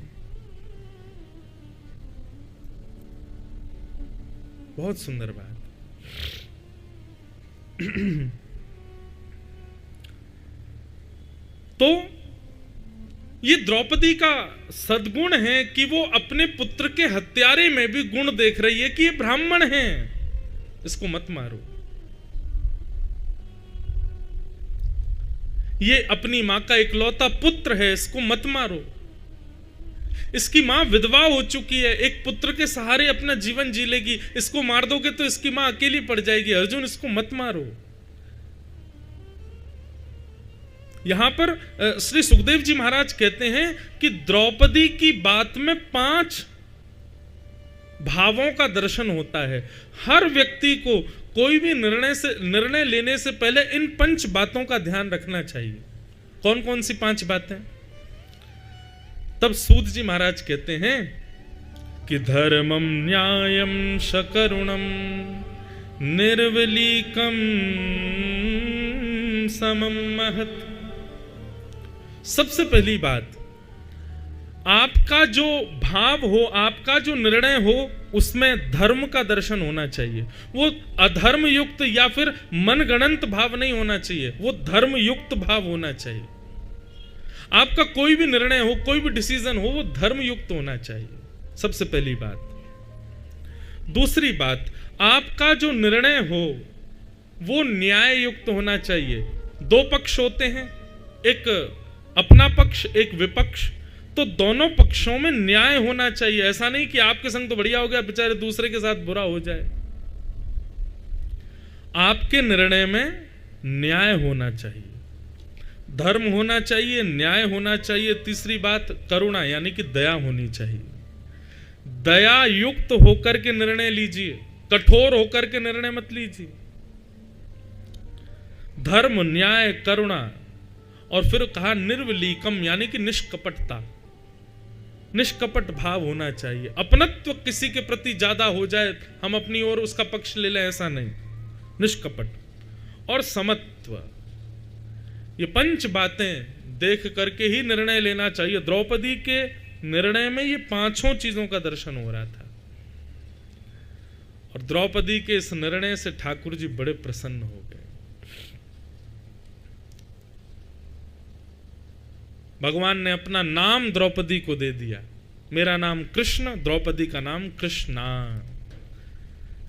Speaker 1: बहुत सुंदर बात। तो ये द्रौपदी का सद्गुण है कि वो अपने पुत्र के हत्यारे में भी गुण देख रही है कि ये ब्राह्मण है, इसको मत मारो। ये अपनी मां का इकलौता पुत्र है, इसको मत मारो। इसकी मां विधवा हो चुकी है, एक पुत्र के सहारे अपना जीवन जी लेगी, इसको मार दोगे तो इसकी मां अकेली पड़ जाएगी। अर्जुन, इसको मत मारो। यहां पर श्री सुखदेव जी महाराज कहते हैं कि द्रौपदी की बात में 5 भावों का दर्शन होता है। हर व्यक्ति को कोई भी निर्णय लेने से पहले इन 5 बातों का ध्यान रखना चाहिए। कौन कौन सी 5 बातें? तब सूत जी महाराज कहते हैं कि धर्मम न्यायम शकरुणम निर्वलीकम समम महत। सबसे पहली बात, आपका जो भाव हो, आपका जो निर्णय हो, उसमें धर्म का दर्शन होना चाहिए। वो अधर्म युक्त या फिर मनगणंत भाव नहीं होना चाहिए, वो धर्म युक्त भाव होना चाहिए। आपका कोई भी निर्णय हो, कोई भी डिसीजन हो, वो धर्म युक्त होना चाहिए, सबसे पहली बात। दूसरी बात, आपका जो निर्णय हो वो न्याय युक्त होना चाहिए। दो पक्ष होते हैं, एक अपना पक्ष, एक विपक्ष, तो दोनों पक्षों में न्याय होना चाहिए। ऐसा नहीं कि आपके संग तो बढ़िया हो गया, बेचारे दूसरे के साथ बुरा हो जाए। आपके निर्णय में न्याय होना चाहिए, धर्म होना चाहिए, न्याय होना चाहिए। तीसरी बात करुणा यानी कि दया होनी चाहिए। दया युक्त होकर के निर्णय लीजिए, कठोर होकर के निर्णय मत लीजिए। धर्म, न्याय, करुणा, और फिर कहा निर्विलीकम यानी कि निष्कपटता, निष्कपट भाव होना चाहिए। अपनत्व किसी के प्रति ज्यादा हो जाए, हम अपनी ओर उसका पक्ष ले लें, ऐसा नहीं। निष्कपट और समत्व, ये 5 बातें देख करके ही निर्णय लेना चाहिए। द्रौपदी के निर्णय में ये 5 चीजों का दर्शन हो रहा था, और द्रौपदी के इस निर्णय से ठाकुर जी बड़े प्रसन्न हो गए। भगवान ने अपना नाम द्रौपदी को दे दिया। मेरा नाम कृष्ण, द्रौपदी का नाम कृष्णा।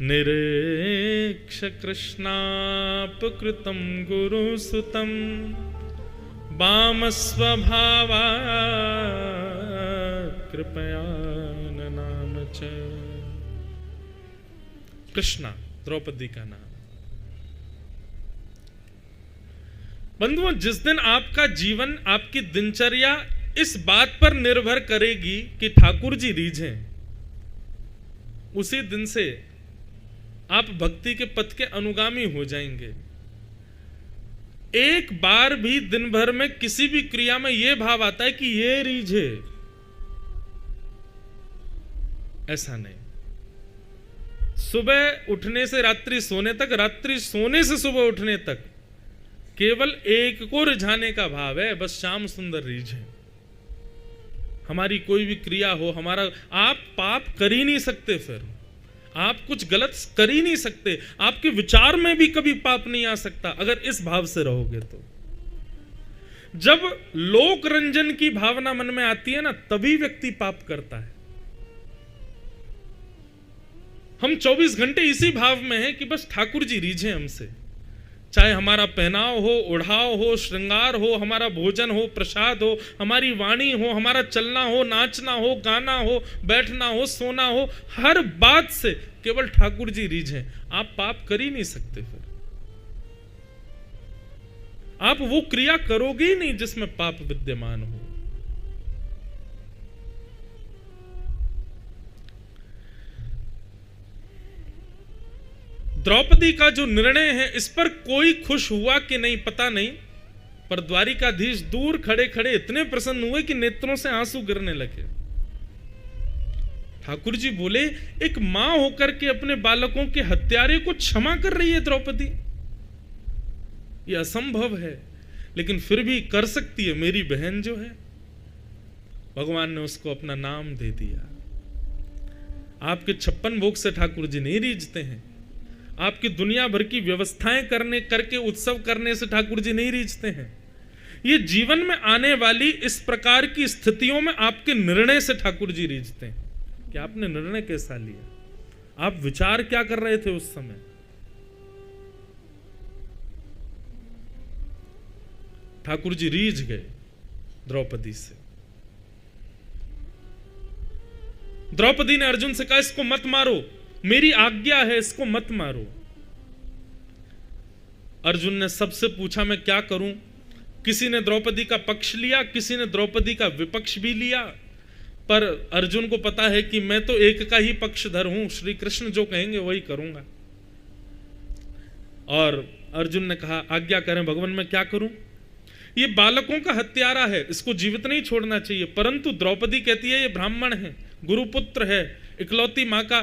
Speaker 1: निरीक्ष कृष्णापकृतं गुरुसुतं वाम स्वभावा कृपया नाम च। कृष्णा द्रौपदी का नाम। बंधुओं, जिस दिन आपका जीवन, आपकी दिनचर्या इस बात पर निर्भर करेगी कि ठाकुर जी रीझें, उसी दिन से आप भक्ति के पथ के अनुगामी हो जाएंगे। एक बार भी दिन भर में किसी भी क्रिया में यह भाव आता है कि ये रीझे, ऐसा नहीं। सुबह उठने से रात्रि सोने तक, रात्रि सोने से सुबह उठने तक केवल एक को रिझाने का भाव है, बस श्याम सुंदर रीझे। हमारी कोई भी क्रिया हो, हमारा, आप पाप कर ही नहीं सकते, फिर आप कुछ गलत कर ही नहीं सकते, आपके विचार में भी कभी पाप नहीं आ सकता अगर इस भाव से रहोगे तो। जब लोक रंजन की भावना मन में आती है ना, तभी व्यक्ति पाप करता है। हम 24 घंटे इसी भाव में हैं कि बस ठाकुर जी रीझे हमसे, चाहे हमारा पहनाव हो, ओढ़ाव हो, श्रृंगार हो, हमारा भोजन हो, प्रसाद हो, हमारी वाणी हो, हमारा चलना हो, नाचना हो, गाना हो, बैठना हो, सोना हो, हर बात से केवल ठाकुर जी रीझें। आप पाप कर ही नहीं सकते, फिर आप वो क्रिया करोगे ही नहीं जिसमें पाप विद्यमान हो। द्रौपदी का जो निर्णय है, इस पर कोई खुश हुआ कि नहीं पता नहीं, पर द्वारिकाधीश दूर खड़े खड़े इतने प्रसन्न हुए कि नेत्रों से आंसू गिरने लगे। ठाकुर जी बोले, एक मां होकर के अपने बालकों के हत्यारे को क्षमा कर रही है द्रौपदी, यह असंभव है, लेकिन फिर भी कर सकती है मेरी बहन जो है। भगवान ने उसको अपना नाम दे दिया। आपके 56 भोग से ठाकुर जी नहीं रीझते हैं, आपकी दुनिया भर की व्यवस्थाएं करके उत्सव करने से ठाकुर जी नहीं रीझते हैं। ये जीवन में आने वाली इस प्रकार की स्थितियों में आपके निर्णय से ठाकुर जी रीझते हैं कि आपने निर्णय कैसा लिया, आप विचार क्या कर रहे थे उस समय। ठाकुर जी रीझ गए द्रौपदी से। द्रौपदी ने अर्जुन से कहा, इसको मत मारो, मेरी आज्ञा है, इसको मत मारो। अर्जुन ने सबसे पूछा, मैं क्या करूं? किसी ने द्रौपदी का पक्ष लिया, किसी ने द्रौपदी का विपक्ष भी लिया, पर अर्जुन को पता है कि मैं तो एक का ही पक्षधर हूं, श्री कृष्ण जो कहेंगे वही करूंगा। और अर्जुन ने कहा, आज्ञा करें भगवान, मैं क्या करूं? ये बालकों का हत्यारा है, इसको जीवित नहीं छोड़ना चाहिए, परंतु द्रौपदी कहती है ये ब्राह्मण है, गुरुपुत्र है, इकलौती माँ का,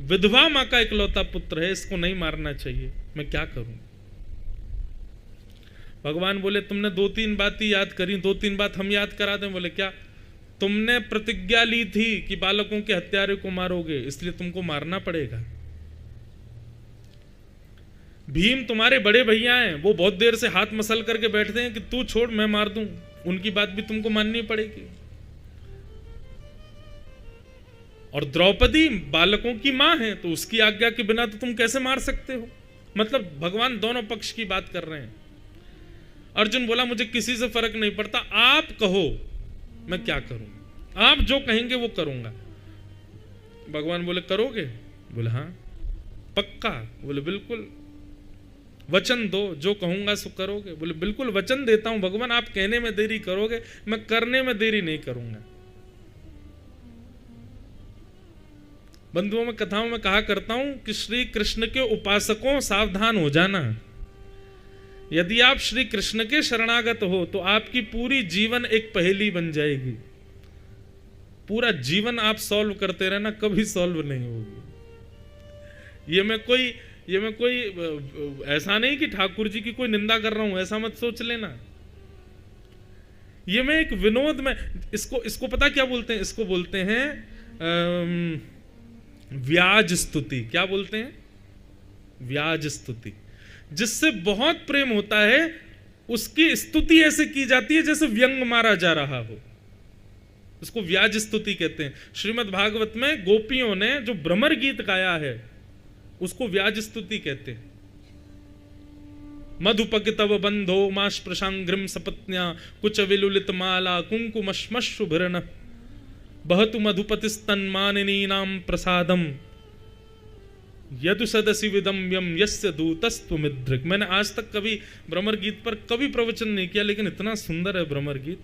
Speaker 1: विधवा माँ का इकलौता पुत्र है, इसको नहीं मारना चाहिए, मैं क्या करूं? भगवान बोले, तुमने 2-3 बातें याद करी, 2-3 बात हम याद करा दें। बोले क्या? तुमने प्रतिज्ञा ली थी कि बालकों के हत्यारे को मारोगे, इसलिए तुमको मारना पड़ेगा। भीम तुम्हारे बड़े भैया हैं, वो बहुत देर से हाथ मसल करके बैठते हैं कि तू छोड़ मैं मार दूं, उनकी बात भी तुमको माननी पड़ेगी। और द्रौपदी बालकों की मां है, तो उसकी आज्ञा के बिना तो तुम कैसे मार सकते हो? मतलब भगवान दोनों पक्ष की बात कर रहे हैं। अर्जुन बोला मुझे किसी से फर्क नहीं पड़ता, आप कहो मैं क्या करूं, आप जो कहेंगे वो करूंगा। भगवान बोले करोगे? बोले हाँ। पक्का? बोले बिल्कुल। वचन दो, जो कहूंगा सो करोगे? बोले बिल्कुल वचन देता हूं भगवान, आप कहने में देरी करोगे, मैं करने में देरी नहीं करूंगा। बंधुओं में, कथाओं में कहा करता हूं कि श्री कृष्ण के उपासकों सावधान हो जाना। यदि आप श्री कृष्ण के शरणागत हो तो आपकी पूरी जीवन एक पहेली बन जाएगी। पूरा जीवन आप सॉल्व करते रहना, कभी सॉल्व नहीं होगी। ये मैं कोई ऐसा नहीं कि ठाकुर जी की कोई निंदा कर रहा हूं, ऐसा मत सोच लेना। ये मैं एक विनोद में, इसको पता क्या बोलते हैं? इसको बोलते हैं व्याज स्तुति। क्या बोलते हैं? व्याज स्तुति। जिससे बहुत प्रेम होता है उसकी स्तुति ऐसे की जाती है जैसे व्यंग मारा जा रहा हो, उसको व्याज स्तुति कहते हैं। श्रीमद् भागवत में गोपियों ने जो भ्रमर गीत गाया है उसको व्याज स्तुति कहते हैं। मधुपक तव बंधो माश प्रशांग्रिम सपत्न्या कुच विलुलित माला कुंकुमश्मश्रुभिर्न बहतु मधुपतिस्तन्मानिनीनां प्रसादम यदु सदसि विदम्यम यस्य दूतस्त्वमिदृक्। मैंने आज तक कभी भ्रमर गीत पर कभी प्रवचन नहीं किया, लेकिन इतना सुंदर है भ्रमर गीत।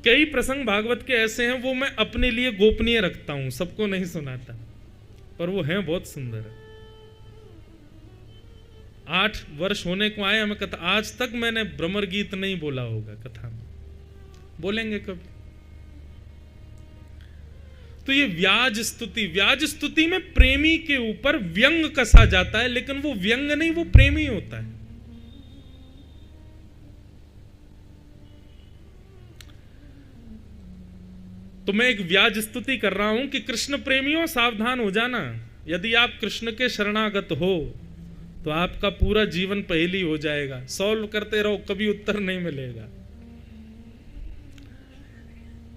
Speaker 1: कई प्रसंग भागवत के ऐसे हैं वो मैं अपने लिए गोपनीय रखता हूं, सबको नहीं सुनाता, पर वो हैं बहुत सुंदर है। 8 वर्ष होने को आए हमें कथा, आज तक मैंने भ्रमर गीत नहीं बोला होगा कथा में, बोलेंगे कभी। तो ये व्याज स्तुति में प्रेमी के ऊपर व्यंग कसा जाता है, लेकिन वो व्यंग नहीं, वो प्रेमी होता है। तो मैं एक व्याज स्तुति कर रहा हूं कि कृष्ण प्रेमियों सावधान हो जाना। यदि आप कृष्ण के शरणागत हो तो आपका पूरा जीवन पहेली हो जाएगा, सॉल्व करते रहो, कभी उत्तर नहीं मिलेगा।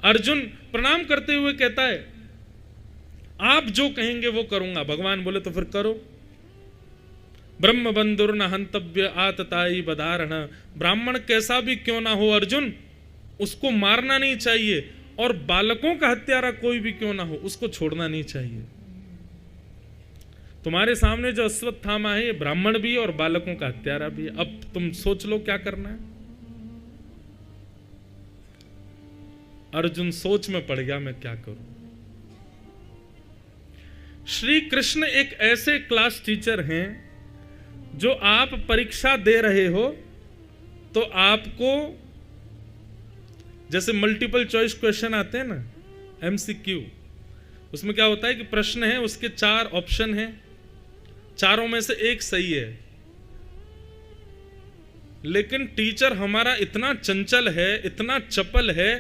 Speaker 1: अर्जुन प्रणाम करते हुए कहता है आप जो कहेंगे वो करूंगा। भगवान बोले तो फिर करो। ब्रह्म बंधुर न हंतव्य आतताई बधारण। ब्राह्मण कैसा भी क्यों ना हो अर्जुन, उसको मारना नहीं चाहिए, और बालकों का हत्यारा कोई भी क्यों ना हो उसको छोड़ना नहीं चाहिए। तुम्हारे सामने जो अश्वत्थामा है ये ब्राह्मण भी है और बालकों का हत्यारा भी है। अब तुम सोच लो क्या करना है। अर्जुन सोच में पड़ गया, मैं क्या करूं। श्री कृष्ण एक ऐसे क्लास टीचर हैं जो आप परीक्षा दे रहे हो तो आपको, जैसे मल्टीपल चॉइस क्वेश्चन आते हैं ना, एमसीक्यू, उसमें क्या होता है कि प्रश्न है, उसके 4 ऑप्शन हैं, चारों में से एक सही है, लेकिन टीचर हमारा इतना चंचल है, इतना चपल है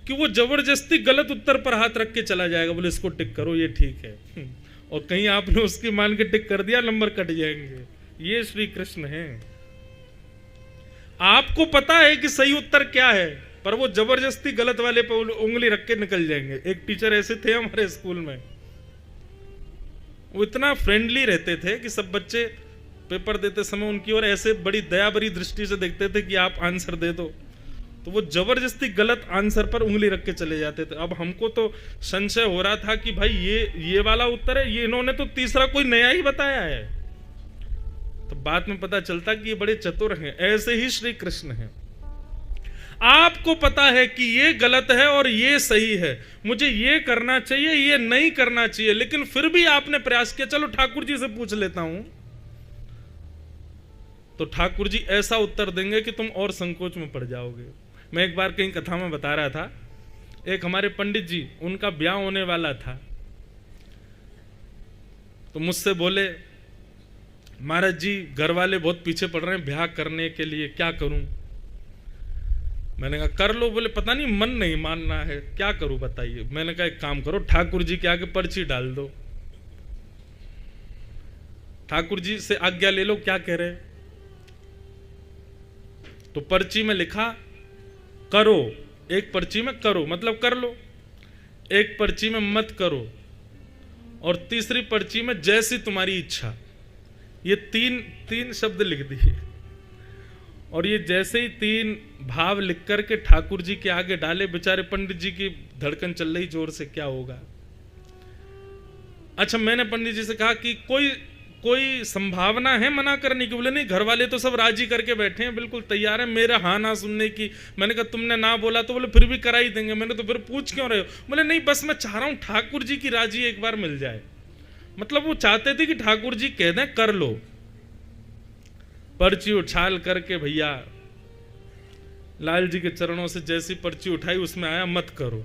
Speaker 1: कि वो जबरदस्ती गलत उत्तर पर हाथ रख के चला जाएगा, बोले इसको टिक करो ये ठीक है, और कहीं आपने उसकी मान के टिक कर दिया, नंबर कट जाएंगे। ये श्री कृष्ण है। आपको पता है कि सही उत्तर क्या है, पर वो जबरदस्ती गलत वाले पर उंगली रख के निकल जाएंगे। एक टीचर ऐसे थे हमारे स्कूल में, वो इतना फ्रेंडली रहते थे कि सब बच्चे पेपर देते समय उनकी ओर ऐसे बड़ी दया भरी दृष्टि से देखते थे कि आप आंसर दे दो, तो वो जबरदस्ती गलत आंसर पर उंगली रख के चले जाते थे। अब हमको तो संशय हो रहा था कि भाई ये वाला उत्तर है, ये इन्होंने तो तीसरा कोई नया ही बताया है। तो बाद में पता चलता कि ये बड़े चतुर हैं। ऐसे ही श्री कृष्ण हैं। आपको पता है कि ये गलत है और ये सही है, मुझे ये करना चाहिए, ये नहीं करना चाहिए, लेकिन फिर भी आपने प्रयास किया, चलो ठाकुर जी से पूछ लेता हूं, तो ठाकुर जी ऐसा उत्तर देंगे कि तुम और संकोच में पड़ जाओगे। मैं एक बार कहीं कथा में बता रहा था, एक हमारे पंडित जी, उनका ब्याह होने वाला था, तो मुझसे बोले महाराज जी घर वाले बहुत पीछे पड़ रहे हैं ब्याह करने के लिए, क्या करूं। मैंने कहा कर लो। बोले पता नहीं मन नहीं मानना है, क्या करूं बताइए। मैंने कहा एक काम करो, ठाकुर जी के आगे पर्ची डाल दो, ठाकुर जी से आज्ञा ले लो क्या कह रहे। तो पर्ची में लिखा करो, एक पर्ची में करो मतलब कर लो, एक पर्ची में मत करो, और तीसरी पर्ची में जैसी तुम्हारी इच्छा। ये तीन शब्द लिख दिए, और ये जैसे ही 3 भाव लिख करके ठाकुर जी के आगे डाले, बेचारे पंडित जी की धड़कन चल रही जोर से, क्या होगा। अच्छा, मैंने पंडित जी से कहा कि कोई संभावना है मना करने की? बोले नहीं, घर वाले तो सब राजी करके बैठे हैं, बिल्कुल तैयार है मेरा हाँ ना सुनने की। मैंने कहा तुमने ना बोला तो बोले फिर भी करा ही देंगे। मैंने तो फिर पूछ क्यों रहे हो? बोले नहीं, बस मैं चाह रहा हूं ठाकुर जी की राजी एक बार मिल जाए। मतलब वो चाहते थे कि ठाकुर जी कह दें कर लो। पर्ची उछाल करके भैया लाल जी के चरणों से जैसी पर्ची उठाई उसमें आया मत करो।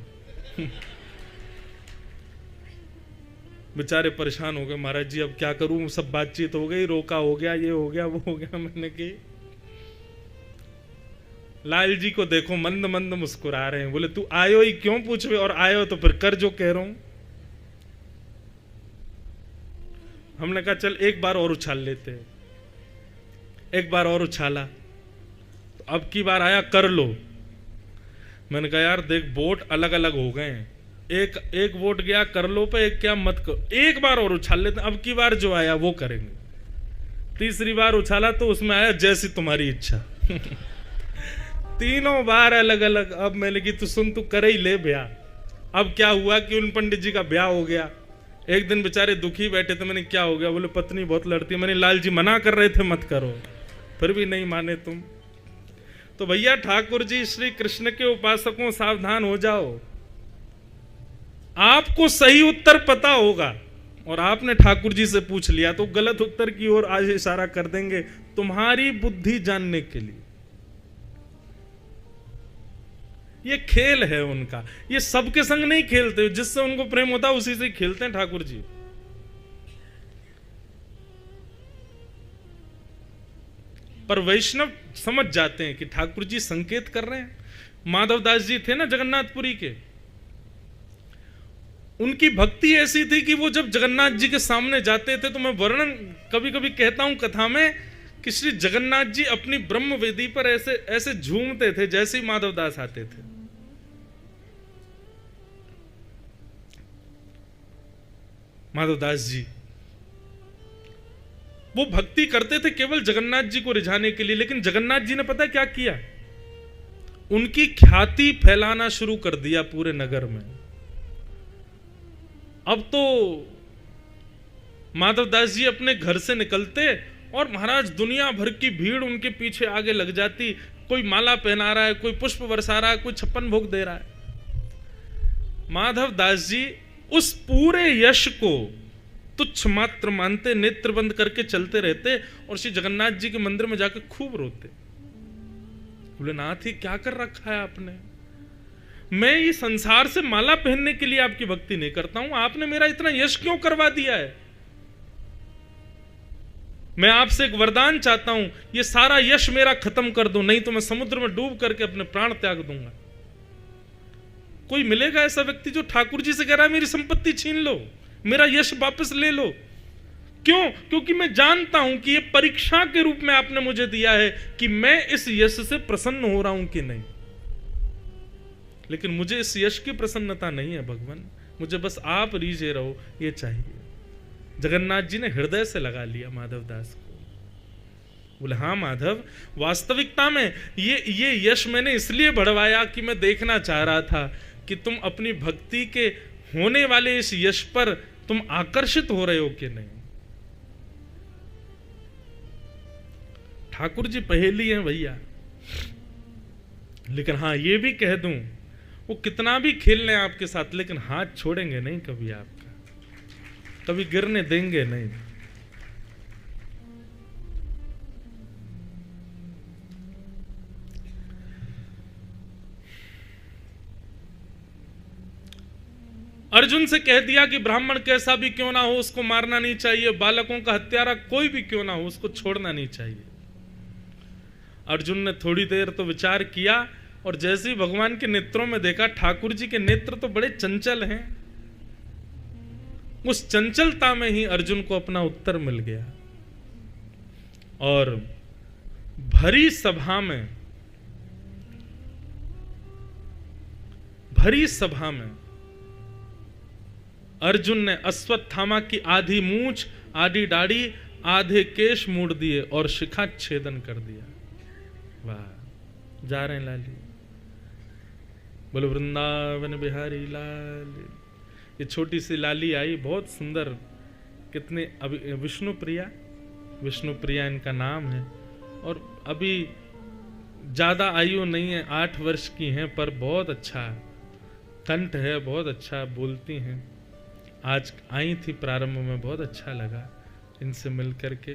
Speaker 1: बेचारे परेशान हो गए, महाराज जी अब क्या करूं, सब बातचीत हो गई, रोका हो गया, ये हो गया वो हो गया। मैंने की लाल जी को देखो मंद मंद मुस्कुरा रहे हैं। बोले तू आयो ही क्यों पूछवे, और आयो तो फिर कर जो कह रहा हूं। हमने कहा चल एक बार और उछाल लेते हैं। एक बार और उछाला तो अब की बार आया कर लो। मैंने कहा यार देख वोट अलग अलग हो गए हैं, एक वोट गया कर लो पे, एक क्या मत करो, एक बार और उछाल लेते, अब की बार जो आया वो करेंगे। तीसरी बार उछाला तो उसमें आया जैसी तुम्हारी इच्छा। तीनों बार अलग अलग। अब मैंने की तू सुन, तू करे ही ले ब्याह। अब क्या हुआ कि उन पंडित जी का ब्याह हो गया। एक दिन बेचारे दुखी बैठे थे, मैंने क्या हो गया? बोले पत्नी बहुत लड़ती है। मैंने लाल जी मना कर रहे थे मत करो, फिर भी नहीं माने तुम। तो भैया ठाकुर जी श्री कृष्ण के उपासकों सावधान हो जाओ, आपको सही उत्तर पता होगा और आपने ठाकुर जी से पूछ लिया तो गलत उत्तर की ओर आज इशारा कर देंगे तुम्हारी बुद्धि जानने के लिए। ये खेल है उनका, ये सबके संग नहीं खेलते, जिससे उनको प्रेम होता है उसी से खेलते हैं ठाकुर जी। पर वैष्णव समझ जाते हैं कि ठाकुर जी संकेत कर रहे हैं। माधवदास जी थे ना जगन्नाथपुरी के, उनकी भक्ति ऐसी थी कि वो जब जगन्नाथ जी के सामने जाते थे तो मैं वर्णन कभी कभी कहता हूं कथा में कि श्री जगन्नाथ जी अपनी ब्रह्म वेदी पर ऐसे ऐसे झूमते थे जैसे ही माधवदास आते थे। माधवदास जी वो भक्ति करते थे केवल जगन्नाथ जी को रिझाने के लिए, लेकिन जगन्नाथ जी ने पता क्या किया? उनकी ख्याति फैलाना शुरू कर दिया पूरे नगर में। अब तो माधवदास जी अपने घर से निकलते और महाराज दुनिया भर की भीड़ उनके पीछे आगे लग जाती। कोई माला पहना रहा है, कोई पुष्प बरसा रहा है, कोई 56 भोग दे रहा है। माधवदास जी उस पूरे यश को तुच्छ मात्र मानते, नेत्र बंद करके चलते रहते और श्री जगन्नाथ जी के मंदिर में जाकर खूब रोते। बोले नाथ ही क्या कर रखा है आपने? मैं ये संसार से माला पहनने के लिए आपकी भक्ति नहीं करता हूं, आपने मेरा इतना यश क्यों करवा दिया है? मैं आपसे एक वरदान चाहता हूं, ये सारा यश मेरा खत्म कर दो, नहीं तो मैं समुद्र में डूब करके अपने प्राण त्याग दूंगा। कोई मिलेगा ऐसा व्यक्ति जो ठाकुर जी से कह रहा है मेरी संपत्ति छीन लो, मेरा यश वापस ले लो? क्यों? क्योंकि मैं जानता हूं कि ये परीक्षा के रूप में आपने मुझे दिया है कि मैं इस यश से प्रसन्न हो रहा हूं कि नहीं। लेकिन मुझे इस यश की प्रसन्नता नहीं है भगवान, मुझे बस आप रीझे रहो, ये चाहिए। जगन्नाथ जी ने हृदय से लगा लिया माधवदास को। बोले हाँ माधव, वास्तविकता में ये यश मैंने इसलिए बढ़वाया कि मैं देखना चाह रहा था कि तुम अपनी भक्ति के होने वाले इस यश पर तुम आकर्षित हो रहे हो कि नहीं। ठाकुर जी पहेली हैं भैया, लेकिन हाँ ये भी कह दूं वो कितना भी खेल लें आपके साथ, लेकिन हाथ छोड़ेंगे नहीं कभी आपका, कभी गिरने देंगे नहीं। अर्जुन से कह दिया कि ब्राह्मण कैसा भी क्यों ना हो उसको मारना नहीं चाहिए, बालकों का हत्यारा कोई भी क्यों ना हो उसको छोड़ना नहीं चाहिए। अर्जुन ने थोड़ी देर तो विचार किया और जैसे ही भगवान के नेत्रों में देखा, ठाकुर जी के नेत्र तो बड़े चंचल हैं, उस चंचलता में ही अर्जुन को अपना उत्तर मिल गया। और भरी सभा में अर्जुन ने अश्वत्थामा की आधी मूंछ, आधी दाढ़ी, आधे केश मोड़ दिए और शिखा छेदन कर दिया। वाह, जा रहे हैं लाली। बोलो वृंदावन बिहारी लाल। ये छोटी सी लाली आई, बहुत सुंदर, कितने, अभी विष्णु प्रिया इनका नाम है। और अभी ज्यादा आयु नहीं है, 8 वर्ष की हैं, पर बहुत अच्छा कंठ है, बहुत अच्छा बोलती हैं। आज आई थी प्रारंभ में, बहुत अच्छा लगा इनसे मिल करके।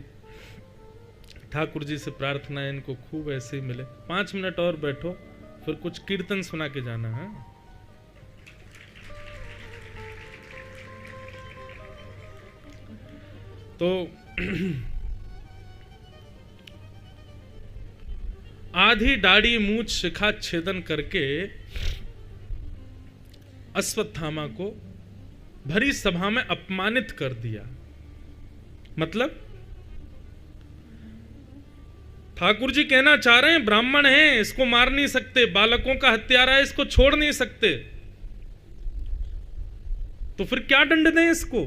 Speaker 1: ठाकुर जी से प्रार्थना है इनको खूब ऐसे ही मिले। 5 मिनट और बैठो, फिर कुछ कीर्तन सुना के जाना है। तो आधी दाढ़ी मूछ शिखा छेदन करके अश्वत्थामा को भरी सभा में अपमानित कर दिया। मतलब ठाकुर जी कहना चाह रहे हैं ब्राह्मण है, इसको मार नहीं सकते, बालकों का हत्यारा है, इसको छोड़ नहीं सकते, तो फिर क्या दंड दें इसको?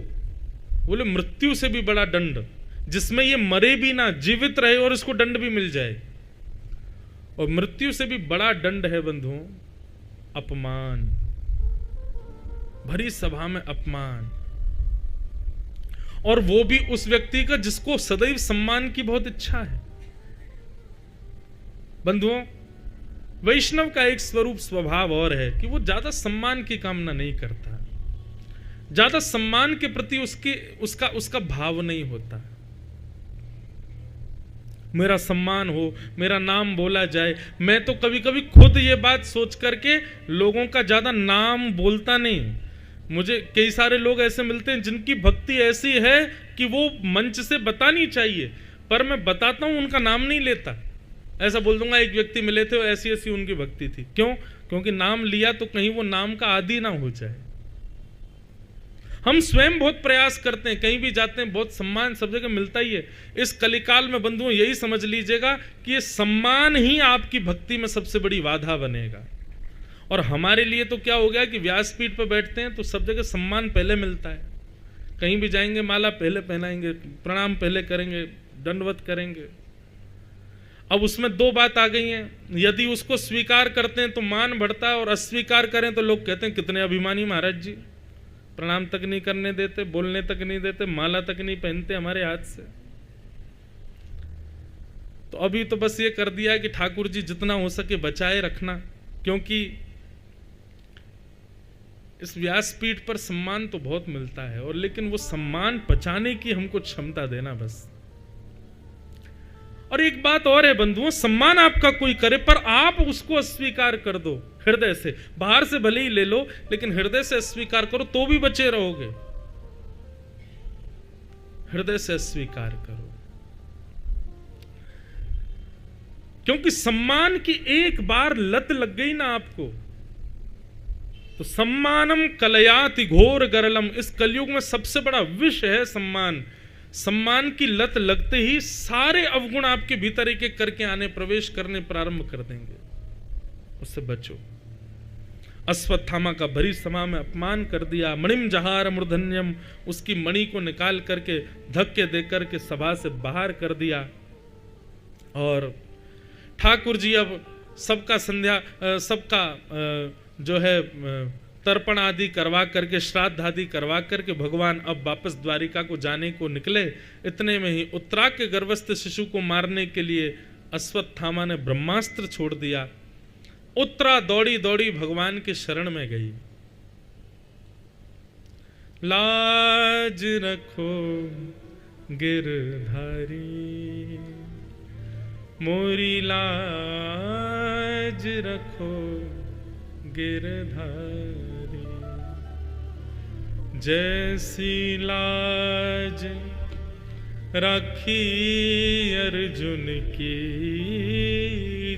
Speaker 1: बोले मृत्यु से भी बड़ा दंड, जिसमें ये मरे भी ना, जीवित रहे और इसको दंड भी मिल जाए। और मृत्यु से भी बड़ा दंड है बंधुओं, अपमान, भरी सभा में अपमान, और वो भी उस व्यक्ति का जिसको सदैव सम्मान की बहुत इच्छा है। बंधुओं, वैष्णव का एक स्वरूप स्वभाव और है कि वो ज्यादा सम्मान की कामना नहीं करता, ज्यादा सम्मान के प्रति उसका भाव नहीं होता। मेरा सम्मान हो, मेरा नाम बोला जाए। मैं तो कभी कभी खुद ये बात सोच करके लोगों का ज्यादा नाम बोलता नहीं। मुझे कई सारे लोग ऐसे मिलते हैं जिनकी भक्ति ऐसी है कि वो मंच से बतानी चाहिए, पर मैं बताता हूं, उनका नाम नहीं लेता। ऐसा बोल दूंगा, एक व्यक्ति मिले थे, ऐसी ऐसी उनकी भक्ति थी। क्यों? क्योंकि नाम लिया तो कहीं वो नाम का आदी ना हो जाए। हम स्वयं बहुत प्रयास करते हैं, कहीं भी जाते हैं, बहुत सम्मान सब जगह मिलता ही है। इस कलिकाल में बंधुओं यही समझ लीजिएगा कि ये सम्मान ही आपकी भक्ति में सबसे बड़ी बाधा बनेगा। और हमारे लिए तो क्या हो गया कि व्यासपीठ पर बैठते हैं तो सब जगह सम्मान पहले मिलता है। कहीं भी जाएंगे माला पहले पहनाएंगे, प्रणाम पहले करेंगे, दंडवत करेंगे। अब उसमें 2 बात आ गई हैं, यदि उसको स्वीकार करते हैं तो मान बढ़ता है, और अस्वीकार करें तो लोग कहते हैं कितने अभिमानी महाराज जी, प्रणाम तक नहीं करने देते, बोलने तक नहीं देते, माला तक नहीं पहनते हमारे हाथ से। तो अभी तो बस ये कर दिया है कि ठाकुर जी जितना हो सके बचाए रखना, क्योंकि इस व्यासपीठ पर सम्मान तो बहुत मिलता है, और लेकिन वो सम्मान पचाने की हमको क्षमता देना बस। और एक बात और है बंधुओं, सम्मान आपका कोई करे पर आप उसको अस्वीकार कर दो हृदय से। बाहर से भले ही ले लो, लेकिन हृदय से अस्वीकार करो तो भी बचे रहोगे। हृदय से अस्वीकार करो, क्योंकि सम्मान की एक बार लत लग गई ना आपको, तो सम्मानम कलयाति घोर गरलम। इस कलयुग में सबसे बड़ा विष है सम्मान। सम्मान की लत लगते ही सारे अवगुण आपके भीतर एक एक करके आने, प्रवेश करने प्रारंभ कर देंगे। उससे बचो। अश्वत्थामा का भरी सभा में अपमान कर दिया। मणिम जहार मूर्धन्यम, उसकी मणि को निकाल करके धक्के देकर के सभा से बाहर कर दिया। और ठाकुर जी अब सबका सबका जो है तर्पण आदि करवा करके, श्राद्ध आदि करवा करके भगवान अब वापस द्वारिका को जाने को निकले। इतने में ही उत्तरा के गर्भस्थ शिशु को मारने के लिए अश्वत्थामा ने ब्रह्मास्त्र छोड़ दिया। उत्तरा दौड़ी दौड़ी भगवान के शरण में गई। लाज रखो गिरधारी, मोरी लाज रखो गिरधारी, जैसी लाज राखी अर्जुन की,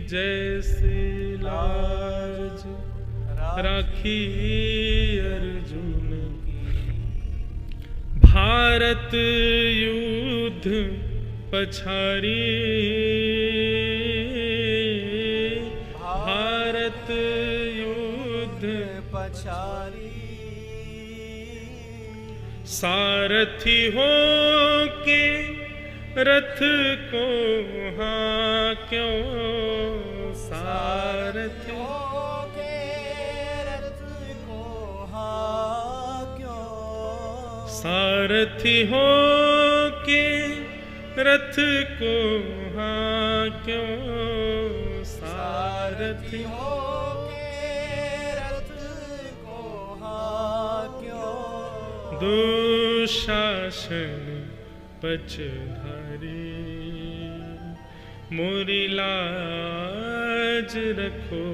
Speaker 1: जैसी लाज राखी अर्जुन की। भारत युद्ध पछारी, भारत युद्ध पछारी, सारथी हो के रथ को हाँक्यो सारथी सारथी हो के रथ को हाँक्यो सारथी हो के रथ को हाँक्यो दुशासन पचधारी मोरी लाज रखो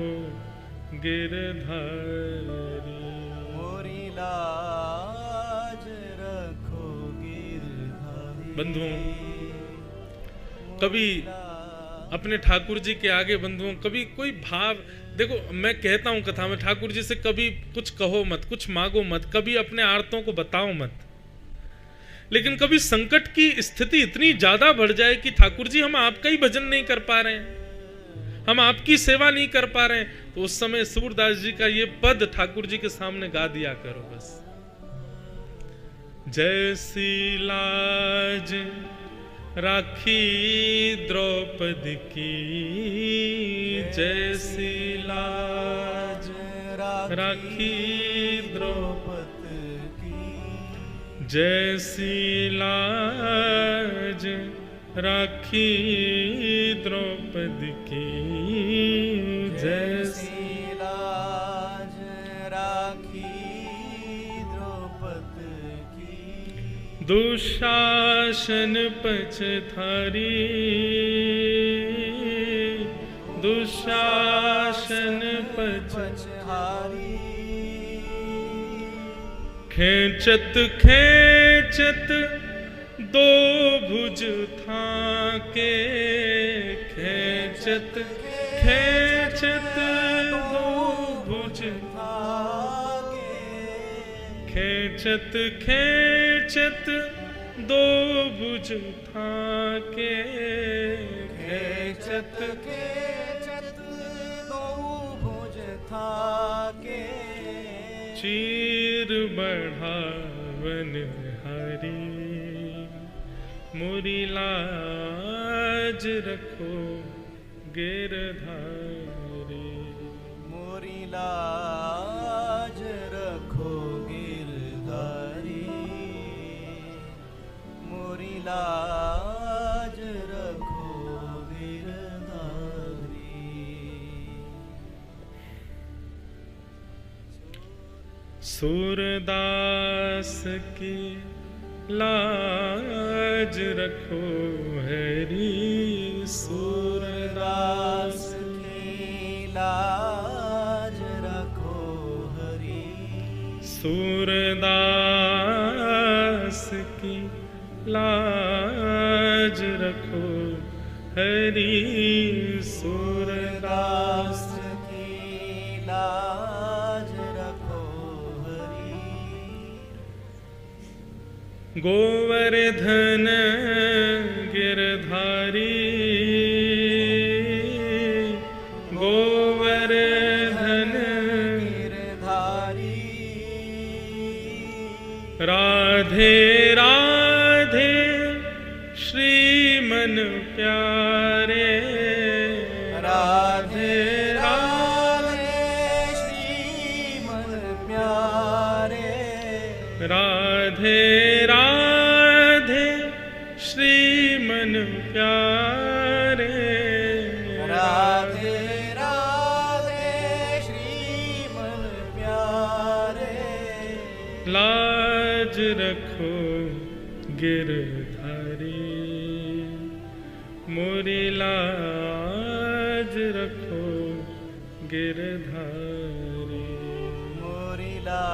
Speaker 1: गिरधारी मोरी लाज रखो गिरधारी। बंधुओं, कभी अपने ठाकुर जी के आगे बंधुओं कभी कोई भाव, देखो मैं कहता हूं कथा में ठाकुर जी से कभी कुछ कहो मत, कुछ मांगो मत, कभी अपने आर्तों को बताओ मत, लेकिन कभी संकट की स्थिति इतनी ज्यादा बढ़ जाए कि ठाकुर जी हम आपका ही भजन नहीं कर पा रहे हैं, हम आपकी सेवा नहीं कर पा रहे हैं, तो उस समय सूरदास जी का ये पद ठाकुर जी के सामने गा दिया करो बस। जैसी लाज राखी द्रौपदी की, जैसी लाज राखी द्रौपदी की, जैसी लाज राखी द्रौपदी की, जैसी लाज राखी द्रौपदी की, दुशासन पचधारी दुशासन पचधारी खेचत खेचत दो भुज थाके, खेचत खेचत दो भुज थाके, खेचत खेचत दो भुज थाके, खेचत खेचत दो भुज थाके, चीर बढ़ावन हरी मोरी लाज रखो गिरधारी मोरी लाज रखो गिरधारी मोरी लाज रखो गिरधारी। सूरदास की लाज रखो हरी सूरदास की लाज रखो हरी सूरदास की लाज रखो हरी सूरदास की लाज रखो हरी। गोवर्धन गिरधारी गोवर्धन गिरधारी राधे राधे श्रीमन प्यारे राधे राधे श्रीमन प्यारे राधे राधे श्रीमन प्यारे राधे राधे श्रीमन प्यारे। लाज रखो गिरधारी मोरी लाज रखो गिरधारी मोरी लाज